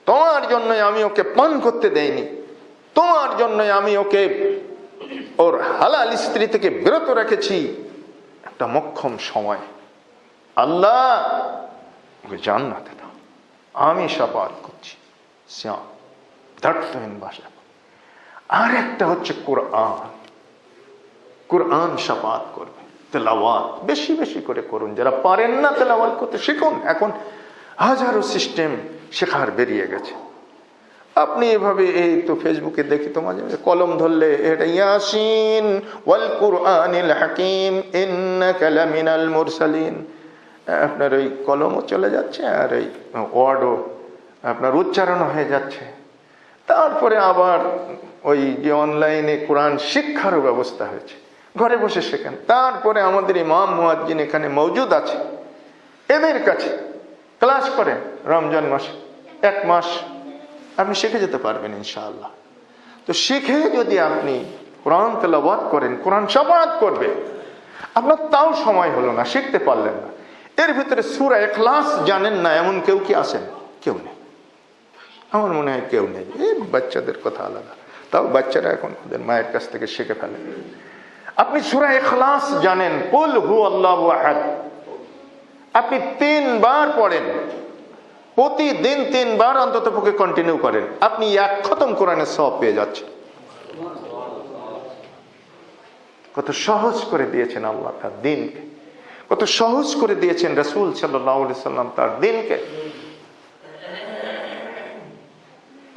তোমার জন্যই আমি ওকে পান করতে দেইনি, তোমার জন্যই আমি ওকে ওর হালাল স্ত্রী থেকে বিরত রেখেছি একটা মোক্ষম সময়। আল্লাহ ওকে জান্নাতে দাও, আমি শাফাত করছি। শ্যাম দার্থহীন ভাষা। আর একটা হচ্ছে কোরআন, কোরআন শাফাত করবে। তেলাওয়াত বেশি বেশি করে করুন, যারা পারেন না তেলাওয়াত করতে শিখুন। এখন হাজারো সিস্টেম শেখার বেরিয়ে গেছে। আপনি এভাবে, এই তো ফেসবুকে দেখি তো মাঝে মাঝে কলম ধরলে এটা ইয়াসিন ওয়াল কুরআনিল হাকিম ইন্নাকা লামিনাল মুরসালিন, আপনার ওই কলমও চলে যাচ্ছে আর এই ওয়ার্ডও আপনার উচ্চারণ হয়ে যাচ্ছে। তারপরে আবার ওই যে অনলাইনে কোরআন শিক্ষারও ব্যবস্থা হয়েছে, ঘরে বসে শেখেন। তারপরে আমাদের ইমাম মুয়াজ্জিন এখানে মওজুদ আছে, এদের কাছে ক্লাস করেন। রমজান মাসে 1 মাস আপনি শিখে যেতে পারবেন ইনশাআল্লাহ। তো শিখে যদি আপনি কোরআন তেলাওয়াত করেন, কোরআন শাফাত করবে। আপনার তাও সময় হলো না, শিখতে পারলেন না। এর ভিতরে সূরা ইখলাস জানেন না এমন কেউ কি আছেন? কেউ নেই, আমার মনে হয় কেউ নেই। এই বাচ্চাদের কথা আলাদা, তাও বাচ্চারা এখন ওদের মায়ের কাছ থেকে শিখে ফেলে। আপনি সূরা ইখলাস জানেন, কুল হুয়াল্লাহু আহাদ, আপনি 3 বার পড়েন, প্রতিদিন 3 বার অন্তত পক্ষে কন্টিনিউ করেন, আপনি 1 খতম কোরআনের সওয়াব পেয়ে যাচ্ছেন। কত সহজ করে দিয়েছেন আল্লাহ তার দিনকে, কত সহজ করে দিয়েছেন রাসূল সাল্লাল্লাহু আলাইহি সাল্লাম তার দিনকে।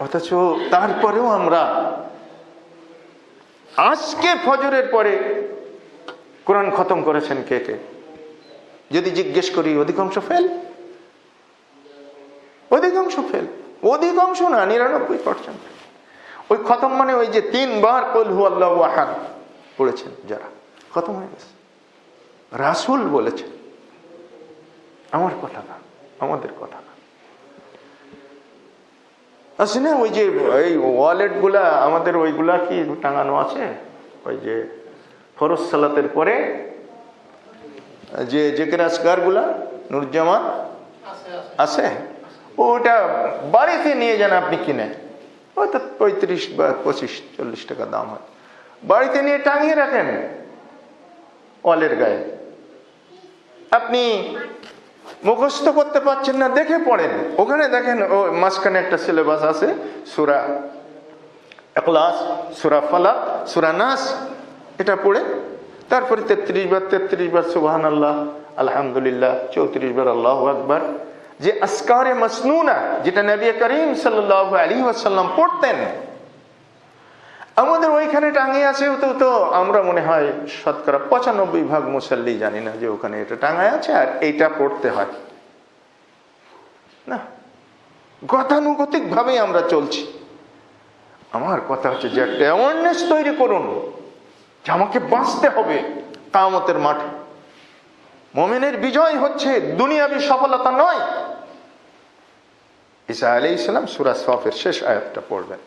অথচ তারপরেও আমরা আজকে ফজরের পরে কোরআন খতম করেছেন কে কে? যদি জিজ্ঞেস করি অধিকাংশ ফেল, অধিকাংশ ফেল, অধিকাংশ না 99%। ওই খতম মানে ওই যে 3 বার কুল হুয়াল্লাহু আহাদ পড়েছেন যারা, খতম হয়ে গেছে। রাসূল বলেছেন, আমার কথা না, আমাদের কথা না। আছে না ওই যে এই ওয়ালেট গুলা আমাদের, ওইগুলা কি টাঙানো আছে? ওই যে ফরজ সালাতের পরে যে জিকির আজকার গুলা নুরজামান আছে, ওটা বাড়িতে নিয়ে যান আপনি কিনে, হয়তো 35 বা 25-40 টাকা দাম হয়। বাড়িতে নিয়ে টাঙিয়ে রাখেন ওয়ালের গায়ে। আপনি মুখস্থ করতে পারছেন না, দেখে পড়েন, ওখানে দেখেন ও মাঝখানে একটা সিলেবাস আছে, সূরা ইখলাস, সূরা ফালাক, সূরা নাস, এটা পড়ে তারপরে 33 বার সুবহানাল্লাহ, আলহামদুলিল্লাহ, 34 বার আল্লাহু আকবার, যে আসকারে মাসনুনা যেটা নবী করিম সাল্লাল্লাহু আলাইহি ওয়াসাল্লাম পড়তেন, আমাদের ওইখানে টাঙিয়ে আছে। তো আমরা মনে হয় শতকরা 95% মুসাল্লি জানি না যে ওখানে এটা টাঙায় আছে আর এইটা পড়তে হয় না। গতানুগতিক ভাবেই আমরা চলছি। আমার কথা হচ্ছে যে একটা অ্যাওয়ারনেস তৈরি করুন যে আমাকে বাঁচতে হবে কিয়ামতের মাঠে। মুমিনের বিজয় হচ্ছে দুনিয়াবী সফলতা নয়। ঈসা আলাইহিস সালাম সূরা সফের শেষ আয়াতটা পড়বেন,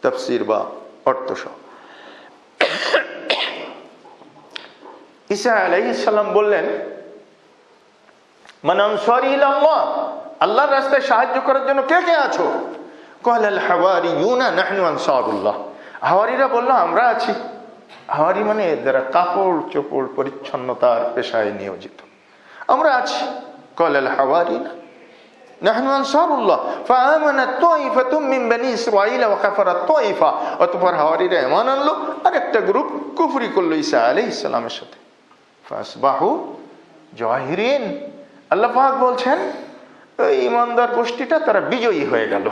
তাফসীর বা অর্থ সহ। ঈসা আলাইহিস সালাম বললেন, মান আনসারি ইলাল্লাহ, আল্লাহর রাস্তায় সাহায্য করার জন্য কে কে আছো? ক্বাল আল হাওয়ারিয়ুনা নাহনু আনসারুল্লাহ, হাওয়ারিরা বলল আমরা আছি। হাওয়ারি মানে যারা কাপড় চোপড় পরিচ্ছন্নতার পেশায় নিয়োজিত, আমরা আছি। ক্বাল আল হাওয়ারিনা নাহনু আনসারুল্লাহ ফাআমানাত তাইফাতুম মিন বনি ইসরাঈল ওয়া কাফারাত তাইফা, অতঃপর হাওয়ারিরা ঈমান আনলো আর একটা গ্রুপ কুফরি করলো ঈসা আলাইহিস সালামের সাথে। ফাসবাহু জাহিরিন, আল্লাহ পাক বলছেন এই ঈমানদার গোষ্ঠীটা তারা বিজয়ী হয়ে গেল।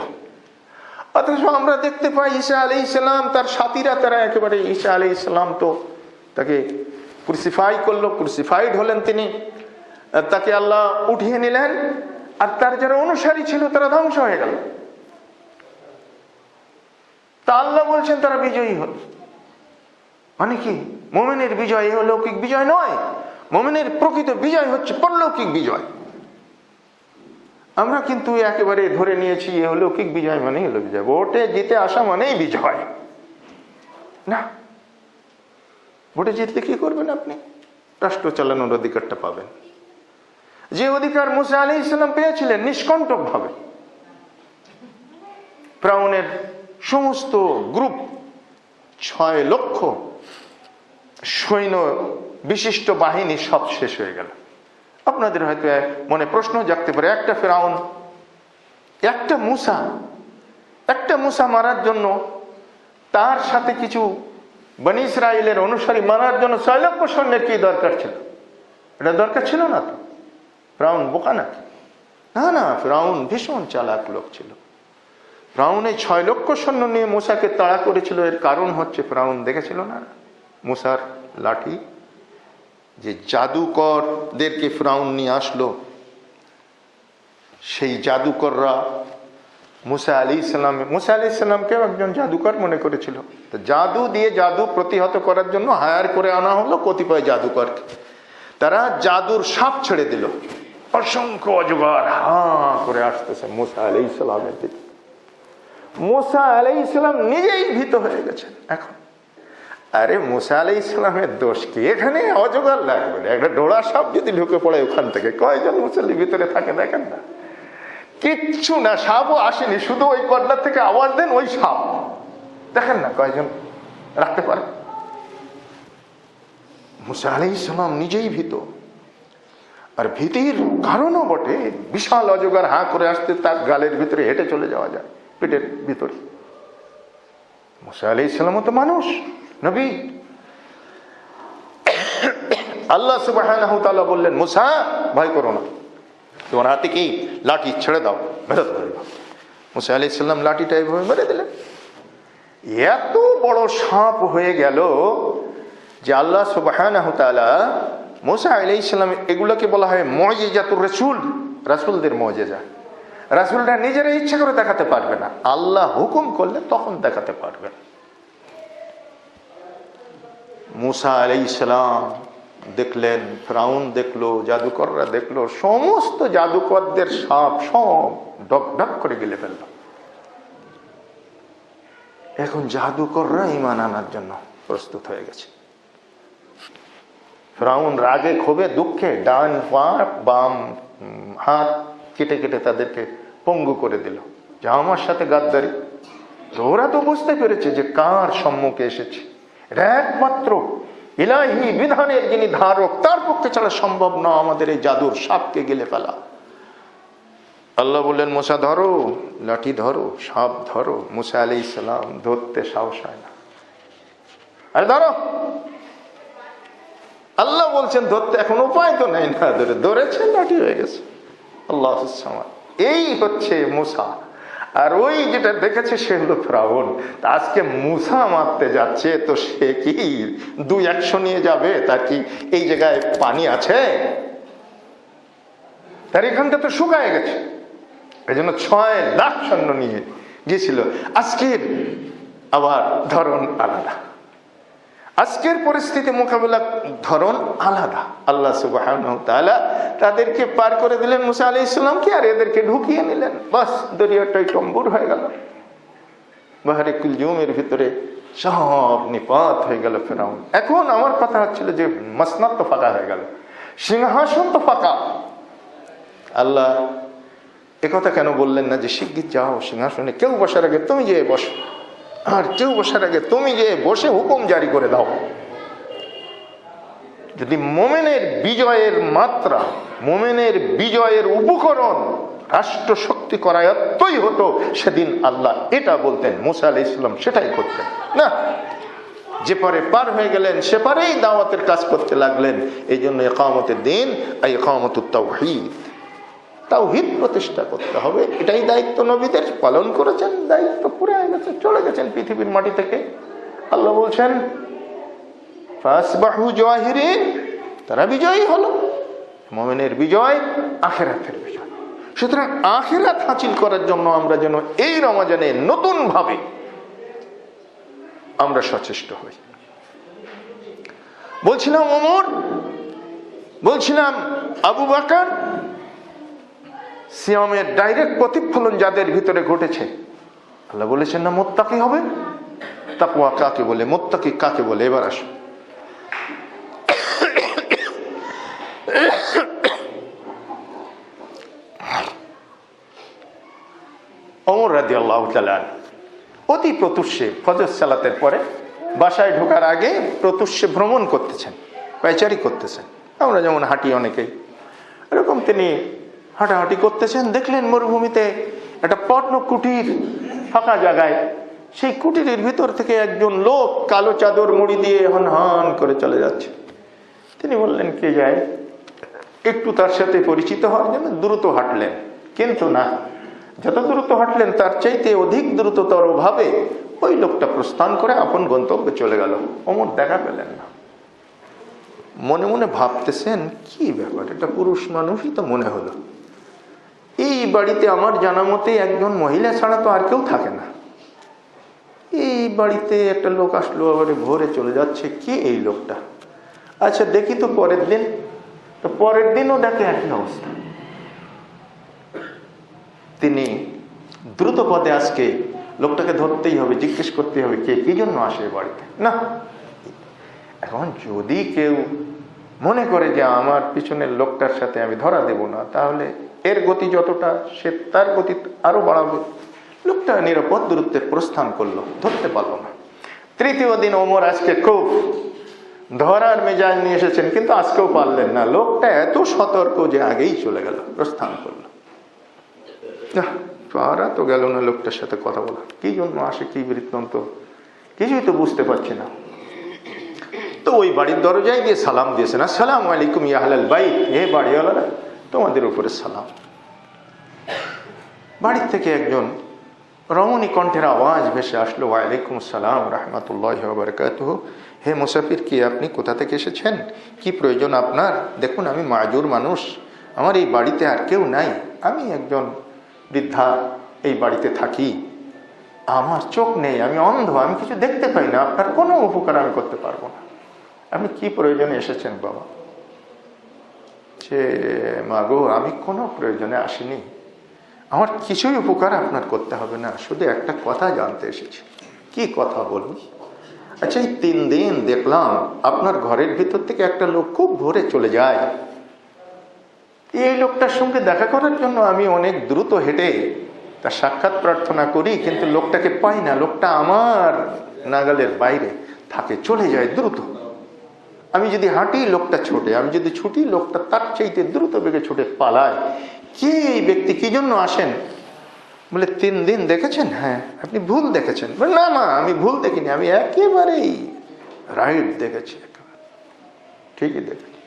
অথচ আমরা দেখতে পাই ঈসা আলাইহিস সালাম তার সাথীরা তারা একেবারে, ঈসা আলাইহিস সালাম তো তাকে ক্রুসিফাই করলো, ক্রুসিফাইড হলেন তিনি, তাকে আল্লাহ উঠিয়ে নিলেন, আর তার যারা অনুসারী ছিল তারা ধ্বংস হয়ে গেল। তা আল্লাহ বলছেন তারা বিজয়ী হল। মানে কি? মুমিনের বিজয় লৌকিক বিজয় নয়, মুমিনের প্রকৃত বিজয় হচ্ছে পরলৌকিক বিজয়। আমরা কিন্তু একেবারে ধরে নিয়েছি লৌকিক বিজয় মানেই হলো বিজয়, ভোটে জিতে আসা মানেই বিজয়। না, ভোটে জিতলে কি করবেন আপনি? রাষ্ট্র চালানোর অধিকারটা পাবেন, যে অধিকার মুসা আলাইহিস সালাম পেয়েছিলেন নিষ্কণ্টক ভাবে। ফিরআউনের সমস্ত গ্রুপ 6 লক্ষ সৈন্য বিশিষ্ট বাহিনী সব শেষ হয়ে গেল। আপনাদের হয়তো মনে প্রশ্ন জাগতে পারে, একটা ফিরআউন, একটা মুসা মারার জন্য, তার সাথে কিছু বনী ইসরাইলের অনুসারী মারার জন্য 6 লক্ষ সৈন্যের কি দরকার ছিল? এটা দরকার ছিল না তো। ফিরআউন বোকা নাকি? না, ফিরআউন ভীষণ চালাক লোক ছিল। ফিরআউন এই 6 লক্ষ সৈন্য নিয়ে মুসাকে তাড়া করেছিল। এর কারণ হচ্ছে ফিরআউন দেখেছিল না মুসার লাঠি, যে জাদুকরদেরকে ফিরআউন নিয়ে আসলো, সেই জাদুকররা মুসা আলাইহিস সালামকে একজন জাদুকর মনে করেছিল। তো জাদু দিয়ে জাদু প্রতিহত করার জন্য হায়ার করে আনা হলো কতিপয় জাদুকরকে। তারা জাদুর সাপ ছেড়ে দিল, অসংখ্য অজগর হা করে আসতেছে মুসা আলাইহিস সালামের দিকে। মুসা আলাইহিস সালাম নিজেই ভীত হয়ে গেছেন এখন। আরে মুসা আলাইহিস সালামের দোষ কি? এখানে অজগর লাগবে না, একটা ডোড়া সাপ যদি ঢুকে পড়ে ওখান থেকে, কয়জন মুসল্লি ভিতরে থাকে দেখেন না? কিচ্ছু না, সাপও আসেনি, শুধু ওই কর্নার থেকে আওয়াজ দেন ওই সাপ, দেখেন না কয়জন রাখতে পারে? মুসা আলাইহিস সালাম নিজেই ভীত। আর ভীতির কারণও বটে, বিশাল অজগর হা করে আসতে তার গালের ভিতরে হেঁটে চলে যাওয়া যায়, পেটের ভিতরে। মুসা আলাইহিস সালামও তো মানুষ, নবী। আল্লাহ সুবহানাহু ওয়া তাআলা বললেন, মুসা ভয় করো না, তোমার হাতে কি লাঠি, ছেড়ে দাও, মেরে দাও। মুসা আলাইহিস সালাম লাঠিটা এইভাবে মেরে দিলেন। এত বড় সাপ হয়ে গেল যে আল্লাহ সুবহানাহু ওয়া তাআলা মুসা আলাইহিস সালাম, এগুলোকে বলা হয় মুজিজাতুর রাসূল, রাসূলদের মুজিজা। রাসূলরা নিজেরা ইচ্ছা করে দেখাতে পারবে না, আল্লাহ হুকুম করলে তখন দেখাতে পারবে। মুসা আলাইহিস সালাম দেখলেন, ফিরআউন দেখলো, জাদুকররা দেখলো, সমস্ত জাদুকরদের সাপ সব ডক ডক করে গিলে ফেলল। এখন জাদুকররা ঈমান আনার জন্য প্রস্তুত হয়ে গেছে। ফিরআউন রাগে ক্ষোভে দুঃখে ডান পা বাম হাত কেটে কেটে তাদেরকে পঙ্গু করে দিল, যে আমার সাথে গাদ্দারি। ওরা তো বুঝতে পেরেছে যে কার সম্মুখে এসেছে, এটা একমাত্র ইলাহি বিধানের যিনি ধারক, তার পক্ষে ছাড়া সম্ভব না আমাদের এই জাদুর সাপকে গিলে ফেলা। আল্লাহ বললেন, মুসা ধরো, লাঠি ধরো, সাপ ধরো। মুসা আলাইহিস সালাম ধরতে সাহস হয় না। আরে ধরো, আল্লাহ বলছেন ধরতে, এখন উপায় তো নেই না, ধরেছেন, লাঠি হয়ে গেছে। আল্লাহ, এই হচ্ছে মুসা। আর ওই যেটা দেখেছে সে হলো ফিরআউন। আজকে মুসা মারতে যাচ্ছে, তো সে কি 200 নিয়ে যাবে? তার কি এই জায়গায় পানি আছে? তার এখানটা তো শুকায় গেছে, এই জন্য 6 লাখ সৈন্য নিয়ে গিয়েছিল। আজকের আবার ধরন আলাদা, আজকের পরিস্থিতি মোকাবেলার ধরন আলাদা। আল্লাহ সুবহানাহু ওয়া তাআলা তাদেরকে পার করে দিলেন মুসা আলাইহিস সালামকে, আর এদেরকে ঢুকিয়ে নিলেন। বাস, দরিয়াটাই টম্বুর হয়ে গেল, বাহরে কুলজুমের ভিতরে সব নিপাত হয়ে গেল ফিরআউন। এখন আমার কথা হচ্ছিল যে মাসনাদ তো ফাঁকা হয়ে গেল, সিংহাসন তো ফাঁকা। আল্লাহ একথা কেন বললেন না যে শিগগির যাও সিংহাসনে, কেউ বসার আগে তুমি যেয়ে বসো, আর কেউ বসার আগে তুমি যে বসে হুকুম জারি করে দাও। যদি মোমেনের বিজয়ের মাত্রা, মোমেনের বিজয়ের উপকরণ রাষ্ট্র শক্তি করায়ত্তই হতো, সেদিন আল্লাহ এটা বলতেন, মুসা আলাইহিস সালাম সেটাই করতেন না। যে পারে পার হয়ে গেলেন, সে পারেই দাওয়াতের কাজ করতে লাগলেন। এই জন্য ইকামতের দিন, ইকামতুত তাওহীদ, তাওহীদ প্রতিষ্ঠা করতে হবে। এটাই দায়িত্ব নবীদের, পালন করেছেন, দায়িত্ব পুরে গেছে, চলে গেছেন পৃথিবীর মাটি থেকে। আল্লাহ বলছেন ফাসবাহু জাহিরিন, তারা বিজয়ী হলো। মুমিনের বিজয় আখিরাতের বিজয়। সুতরাং আখিরাত হাসিল করার জন্য আমরা যেন এই রমজানে নতুন ভাবে আমরা সচেষ্ট হই। বলছিলাম ওমর, বলছিলাম আবু বকর, সিয়ামের ডাইরেক্ট প্রতিফলন যাদের ভিতরে ঘটেছে, আল্লাহ বলেছেন না মুত্তাকি হবে। তাকওয়া কাকে বলে, মুত্তাকি কাকে বলে। এবার আসো, ওমর রাদিয়াল্লাহু তাআলা অতি প্রত্যুষে ফজর সালাতের পরে বাসায় ঢোকার আগে প্রত্যুষে ভ্রমণ করতেছেন, পায়চারি করতেছেন। আমরা যেমন হাঁটি অনেকেই, এরকম তিনি হাঁটাহাঁটি করতেছেন। দেখলেন মরুভূমিতে একটা পর্ণ কুটির ফাঁকা জায়গায়, সেই কুটিরের ভিতর থেকে একজন লোক কালো চাদর মুড়ি দিয়ে হন হন করে চলে যাচ্ছে। তিনি বললেন কে যায়, একটু তার সাথে পরিচিত হওয়ার জন্য দ্রুত হাঁটলেন। কিন্তু না, যত দ্রুত হাঁটলেন তার চাইতে অধিক দ্রুততর ভাবে ওই লোকটা প্রস্থান করে আপন গন্তব্যে চলে গেল। ওমর দেখা পেলেন না। মনে মনে ভাবতেছেন কি ব্যাপার, এটা পুরুষ মানুষই তো মনে হলো। এই বাড়িতে আমার জানা মতে একজন মহিলা ছাড়া তো আর কেউ থাকে না। এই বাড়িতে একটা লোক আসলো, আবার ভোরে চলে যাচ্ছে, কে এই লোকটা? আচ্ছা দেখি তো পরের দিন। তো পরের দিনও দেখে একই অবস্থা। তিনি দ্রুত পদে আজকে লোকটাকে ধরতেই হবে, জিজ্ঞেস করতে হবে কে কি জন্য আসে বাড়িতে। না, এখন যদি কেউ মনে করে যে আমার পিছনের লোকটার সাথে আমি ধরা দেব না, তাহলে এর গতি যতটা সে তার গতি আরো বাড়াবে। লোকটা নিরাপদ দূরত্বে প্রস্থান করলো, ধরতে পারলো না। তৃতীয় দিন ওমর আজকে খুব ধরার মেজাজ নিয়ে এসেছেন, কিন্তু আজকেও পারলেন না। লোকটা এত সতর্ক যে আগেই চলে গেল, প্রস্থান করলো। পারা তো গেল না লোকটার সাথে কথা বলা, কি জন্য আসে, কি বৃত্তান্ত, কিছুই তো বুঝতে পারছি না। তো ওই বাড়ির দরজায় গিয়ে সালাম দিয়েছেন, আসসালামু আলাইকুম ইয়া আহলাল বাইত, হে বাড়িওয়ালারা, তোমাদের উপরে সালাম। বাড়ির থেকে একজন রমণী কণ্ঠের আওয়াজ ভেসে আসলো, ওয়ালাইকুম সালাম রাহমাতুল্লাহি ওয়া বারাকাতুহু। হে মুসাফির, কি আপনি কোথা থেকে এসেছেন, কি প্রয়োজন আপনার? দেখুন আমি মাজুর মানুষ, আমার এই বাড়িতে আর কেউ নাই, আমি একজন বৃদ্ধা, এই বাড়িতে থাকি, আমার চোখ নেই, আমি অন্ধ, আমি কিছু দেখতে পাই না, আপনার কোনো উপকার আমি করতে পারবো না। আপনি কি প্রয়োজনে এসেছেন বাবা? সে মাগো, আমি কোনো প্রয়োজনে আসিনি, আমার কিছুই উপকার আপনার করতে হবে না, শুধু একটা কথা জানতে এসেছি। কি কথা বলুন? আচ্ছা, এই 3 দিন দেখলাম আপনার ঘরের ভিতর থেকে একটা লোক খুব ভোরে চলে যায়। এই লোকটার সঙ্গে দেখা করার জন্য আমি অনেক দ্রুত হেঁটে তার সাক্ষাৎ প্রার্থনা করি, কিন্তু লোকটাকে পাই না, লোকটা আমার নাগালের বাইরে থাকে, চলে যায় দ্রুত। আমি যদি হাঁটি লোকটা ছোটে, আমি যদি ছুটি লোকটা তার চাইতে দ্রুত বেগে ছুটে পালায়। কে এই ব্যক্তি, কি জন্য আসেন? বলে 3 দিন দেখেছেন? হ্যাঁ। আপনি ভুল দেখেছেন? বলে না মা, আমি ভুল দেখিনি, আমি একেবারেই রাইট দেখেছি, ঠিকই দেখেছি।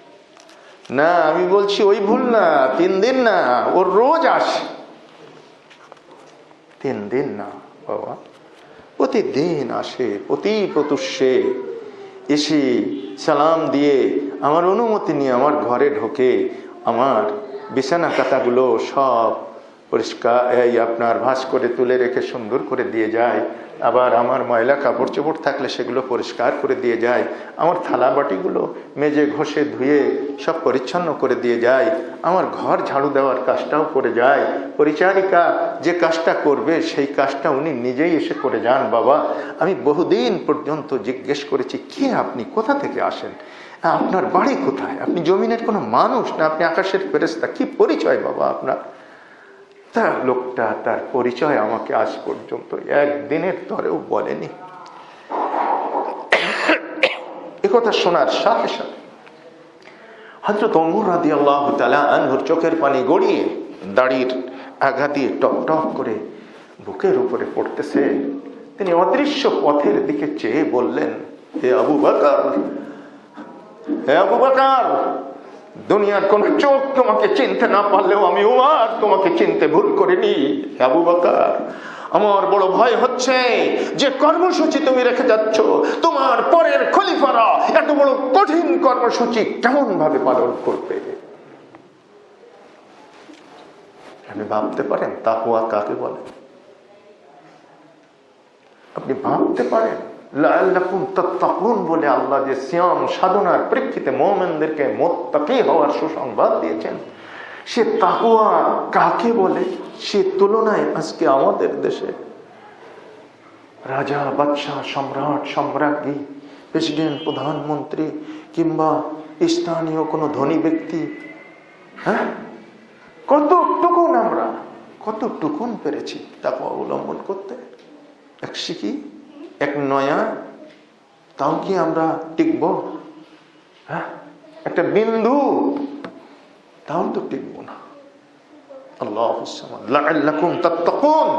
না, আমি বলছি ওই ভুল না, 3 দিন না, ও রোজ আসে। 3 দিন না বাবা, প্রতিদিন আসে, প্রতি প্রত্যুষে এসে সালাম দিয়ে আমার অনুমতি নিয়ে আমার ঘরে ঢোকে, আমার বিছানা কাঁথাগুলো সব পরিষ্কার আপনার ভাঁজ করে তুলে রেখে সুন্দর করে দিয়ে যায়, আবার আমার ময়লা কাপড় চোপড় থাকলে সেগুলো পরিষ্কার করে দিয়ে যায়, আমার থালা বাটিগুলো মেজে ঘষে ধুয়ে সব পরিচ্ছন্ন করে দিয়ে যায়, আমার ঘর ঝাড়ু দেওয়ার কাজটাও করে যায়। পরিচারিকা যে কাজটা করবে সেই কাজটা উনি নিজেই এসে করে যান। বাবা, আমি বহুদিন পর্যন্ত জিজ্ঞেস করেছি কে আপনি, কোথা থেকে আসেন, আপনার বাড়ি কোথায়, আপনি জমিনের কোনো মানুষ না আপনি আকাশের ফেরেশতা, কি পরিচয় বাবা আপনার? তা লোকটা তার পরিচয় আমাকে আজ পর্যন্ত একদিনের তরেও বলেনি। একথা শোনার সাথে সাথে হযরত ওমর রাদিয়াল্লাহু তাআলা আনহুর চোখের পানি গড়িয়ে দাড়ির আঘাত দিয়ে টপ টপ করে বুকের উপরে পড়তেছে। তিনি অদৃশ্য পথের দিকে চেয়ে বললেন, হে আবু বকর, হে আবু বকর, দুনিয়ার কোন চোখ তোমাকে চিনতে না পারলেও আমি ওমর তোমাকে চিনতে ভুল করিনি। আবু বকর, আমার বড় ভয় হচ্ছে যে কর্মসূচি তুমি রেখে যাচ্ছ, তোমার পরের খলিফারা এত বড় কঠিন কর্মসূচি কেমন ভাবে পালন করবে। আপনি ভাবতে পারেন তাকওয়া কাকে বলে? আপনি ভাবতে পারেন লাআল্লাকুম তাত্তাকুন বলে আল্লাহ যে সিয়াম সাধনার প্রেক্ষিতে মুমিনদেরকে মুত্তাকি হওয়ার সুসংবাদ দিয়েছেন, সে তাকওয়া কাকে বলে? সে তুলনায় আজকে আমাদের দেশে রাজা, বাদশাহ, সম্রাট, সম্রাজ্ঞী, প্রেসিডেন্ট, প্রধানমন্ত্রী কিংবা স্থানীয় কোনো ধনী ব্যক্তি, হ্যাঁ, কতটুকুন পেরেছি তাকওয়া অবলম্বন করতে? এক শিখি, এক নয়া, তাও কি আমরা টিকব? হ্যাঁ, একটা বিন্দু, তাও তো টিকব না। আল্লাহুস সামাদ লাআল্লাকুম তাত্তাকুন।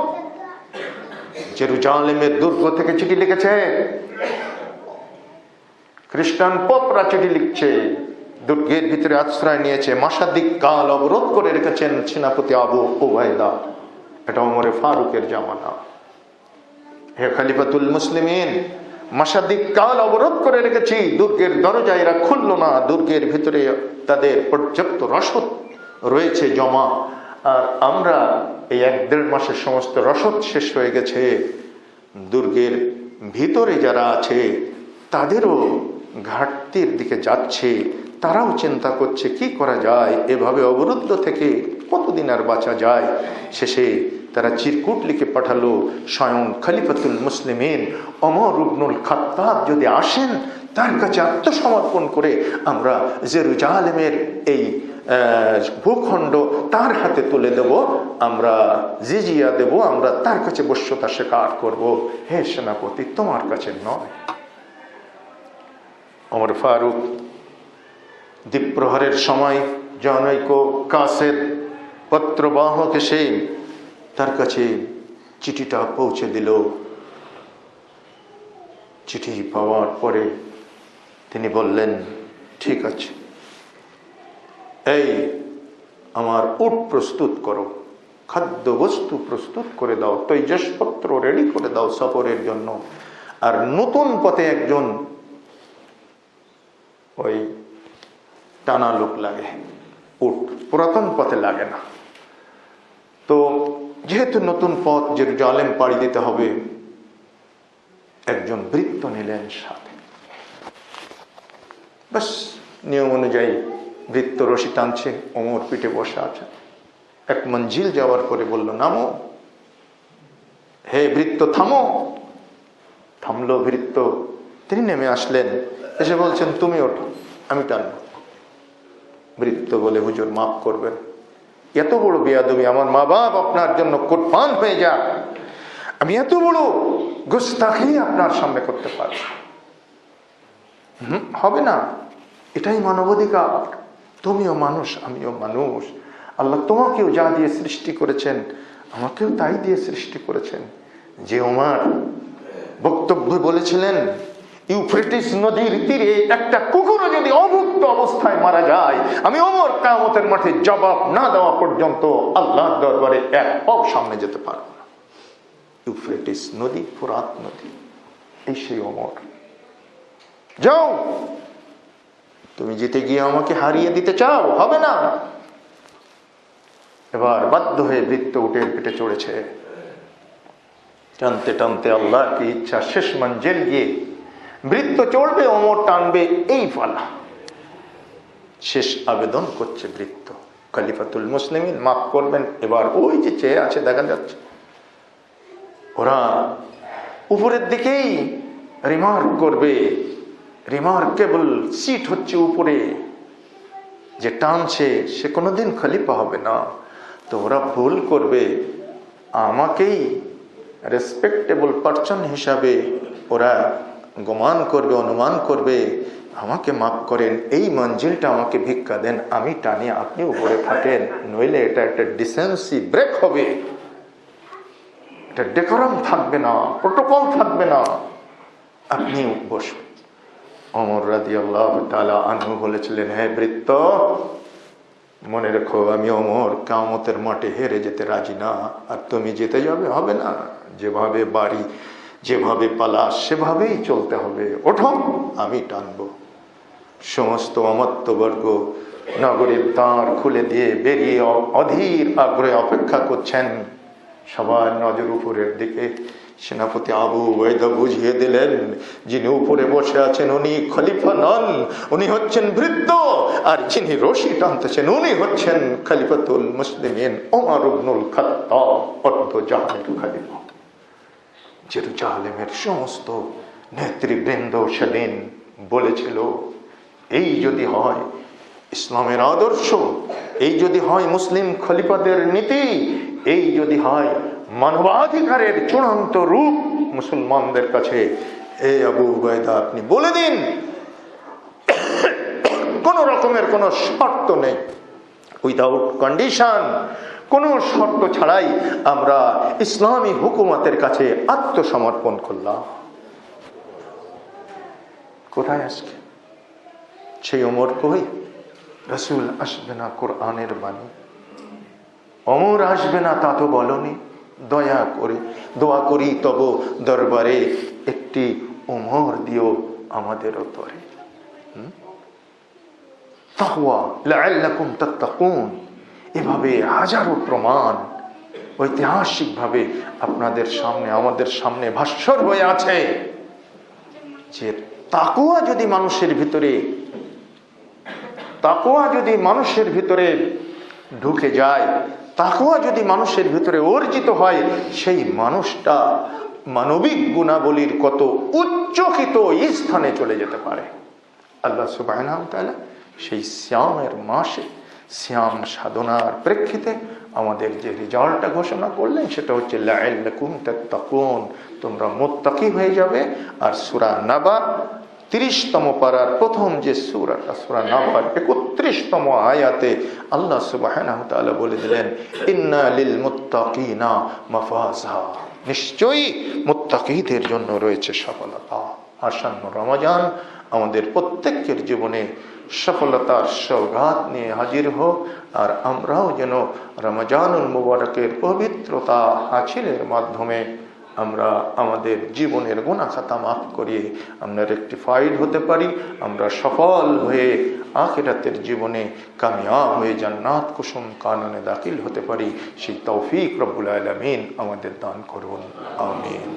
জেরুজালেমের দুর্গ থেকে চিঠি লিখেছে, খ্রিস্টান পোপরা চিঠি লিখছে, দুর্গের ভিতরে আশ্রয় নিয়েছে, মাসাদিক কাল অবরোধ করে রেখেছেন সেনাপতি আবু উবাইদা। এটা ওমরে ফারুকের জামানা। হে খলিফাতুল মুসলিমিন, মাসাদিক কাল অবরোধ করে রেখেছি, দুর্গের দরজা এরা খুলল না। দুর্গের ভিতরে তাদের পর্যাপ্ত রসদ রয়েছে জমা, আর আমরা এই 1-1.5 মাসের সমস্ত রসদ শেষ হয়ে গেছে। দুর্গের ভিতরে যারা আছে তাদেরও ঘাটতির দিকে যাচ্ছে, তারাও চিন্তা করছে কি করা যায়, এভাবে অবরুদ্ধ থেকে কতদিন আর বাঁচা যায়। শেষে তারা চিরকুট লিখে পাঠালো, স্বয়ং খলিফাতুল মুসলিমিন ওমর ইবনুল খাত্তাব যদি আসেন, তার কাছে আত্মসমর্পণ করে আমরা জেরুজালেমের এই ভূখণ্ড তার হাতে তুলে দেব, আমরা জিজিয়া দেব, আমরা তার কাছে বশ্যতা স্বীকার করব। হে সেনাপতি, তোমার কাছে নয়। ওমর ফারুক দ্বীপ্রহরের সময় জনৈক কাসেদ পত্রবাহক এসে তার কাছে চিঠিটা পৌঁছে দিল। চিঠি পাওয়ার পরে তিনি বললেন, ঠিক আছে, এই আমার উট প্রস্তুত করো, খাদ্য বস্তু প্রস্তুত করে দাও, তৈজসপত্র রেডি করে দাও সফরের জন্য। আর নতুন পথে একজন ওই টানা লোক লাগে, উট পুরাতন পথে লাগে না। তো যেহেতু নতুন পথ জেরুজালেম পাড়ি দিতে হবে, একজন ভৃত্য নিলেন সাথে। বাস নিয়ম অনুযায়ী ভৃত্য রশি টানছে, ওমর পিঠে বসে আছে। এক মঞ্জিল যাওয়ার পরে বলল, নামো। হে ভৃত্য, থামো। থামলো ভৃত্য, তিনি নেমে আসলেন, এসে বলছেন, তুমি ওঠো, আমি টানবো। ভৃত্য বলে, হুজুর মাফ করবেন, এত বড় বেয়াদবি, আমার মা বাপ আপনার জন্য কুরবান হয়ে যাক, আমি এত বড় গুস্তাখি আপনার সামনে করতে পারব? হবে না, এটাই মানবাধিকার। তুমিও মানুষ, আমিও মানুষ। আল্লাহ তোমাকেও যা দিয়ে সৃষ্টি করেছেন, আমাকেও তাই দিয়ে সৃষ্টি করেছেন। যে ওমর বক্তব্য বলেছিলেন, ইউফ্রেটিস নদীর তীরে একটা কুকুরও যদি অভুক্ত অবস্থায় মারা যায়, আমি ওমর কিয়ামতের মাঠে জবাব না দেওয়া পর্যন্ত আল্লাহর দরবারে এক পাও সামনে যেতে পারবো না। ইউফ্রেটিস নদী, ফোরাত নদী, এই সেই ওমর। যাও, তুমি জিতে গিয়ে আমাকে হারিয়ে দিতে চাও, হবে না। এবার বাধ্য হয়ে ভৃত্য উটের পিঠে চড়েছে। টানতে টানতে আল্লাহর কি ইচ্ছা, শেষ মঞ্জিল গিয়ে ভৃত্য চড়বে, ওমর টানবে, এই পালা। শেষ আবেদন করছে ভৃত্য, খলিফাতুল মুসলিমিন মাফ করবেন। এবার ওই যে চেয়ে আছে দেখা যাচ্ছে, ওরা উপরের দিকেই রিমার্ক করবে। রিমার্কেবল সিট হচ্ছে উপরে, যে টানছে সে কোনোদিন খলিফা হবে না। তো ওরা ভুল করবে, আমাকেই রেসপেক্টেবল পারসন হিসাবে ওরা গোমান করবে, অনুমান করবে, আমাকে মাফ করেন, এই মঞ্জিলটা আমাকে ভিক্ষা দেন, আমি টানি, আপনি উপরে থাকেন, নইলে এটা একটা ডিসেন্সি ব্রেক হবে, এটা ডেকোরাম থাকবে না, প্রোটোকল থাকবে না, আপনি বসুন। ওমর রাদিয়াল্লাহু তাআলা আনহু বলেছিলেন, হে ভৃত্য, মনে রেখো, আমি ওমর কিয়ামতের মাঠে হেরে যেতে রাজি না, আর তুমি জিতে যাবে, হবে না। যেভাবে বাড়ি, যেভাবে পালা, সেভাবেই চলতে হবে। ওঠো, আমি টানবো। সমস্ত অমাত্যবর্গ নগরীর দ্বার খুলে দিয়ে বেরিয়ে অধীর আগ্রহে অপেক্ষা করছেন। সবার নজর উপরের দিকে। সেনাপতি আবু উবাইদা বুঝিয়ে দিলেন, যিনি উপরে বসে আছেন উনি খলিফা নন, উনি হচ্ছেন ভৃত্য, আর যিনি রশি টানতেছেন উনি হচ্ছেন খলিফাতুল মুসলিমিন ওমর ইবনুল খাত্তাব, অর্ধ জাহানের খলিফা। জেরুজালেমের সমস্ত নেতৃবৃন্দ সেদিন বলেছিল, এই যদি হয় ইসলামের আদর্শ, এই যদি হয় মুসলিম খলিফাদের নীতি, এই যদি হয় মানবাধিকারের চূড়ান্ত রূপ মুসলমানদের কাছে, এ আবু উবাইদা আপনি বলে দিন, কোন রকমের কোনো শর্ত নেই, উইদাউট কন্ডিশন, কোনো শর্ত ছাড়াই আমরা ইসলামী হুকুমতের কাছে আত্মসমর্পণ করলাম। কোথায় আজকে সেই ওমর? কই? রাসূল আসবে না কোরআনের বাণী, ওমর আসবে না তা তো বলনি। দয়া করে দোয়া করি তব দরবারে একটি ওমর দিও আমাদেরও তরে। তাকওয়া লাআল্লাকুম তাত্তাকুন, এভাবে হাজারো প্রমাণ ঐতিহাসিকভাবে আপনাদের সামনে, আমাদের সামনে ভাস্বর হয়ে আছে যে তাকওয়া যদি মানুষের ভিতরে ঢুকে যায়, তাকওয়া যদি মানুষের ভিতরে অর্জিত হয়, সেই মানুষটা মানবিক গুণাবলীর কত উচ্চকিত স্থানে চলে যেতে পারে। আল্লাহ সুবহানাহু ওয়া তাআলা সেই সিয়ামের মাসে সিয়াম সাধনার প্রেক্ষিতে আমাদের যে রেজাল্টটা ঘোষণা করলেন সেটা হচ্ছে লাআল্লাকুম তাত্তাকুন, তোমরা মুত্তাকি হয়ে যাবে। আর সূরা নাবা 30তম পারার প্রথম যে সূরাটা, সূরা নাবার 31তম আয়াতে আল্লাহ সুবহানাহু ওয়া তাআলা বলে দিলেন, ইন্না লিল মুত্তাকিনা মাফাজা, নিশ্চয়ই মুত্তাকিদের জন্য রয়েছে সফলতা। আসন্ন রমজান আমাদের প্রত্যেকের জীবনে সফলতার সৌগাত নিয়ে হাজির হোক, আর আমরাও যেন রমজানুল মুবারকের পবিত্রতা হাসিলের মাধ্যমে আমরা আমাদের জীবনের গুনাহ খাতা মাফ করিয়ে আমরা রেকটিফাইড হতে পারি, আমরা সফল হয়ে আখিরাতের জীবনে কামিয়াব হয়ে জান্নাত কুসুম কাননে দাখিল হতে পারি। সেই তৌফিক রব্বুল আলামিন আমাদের দান করুন, আমিন।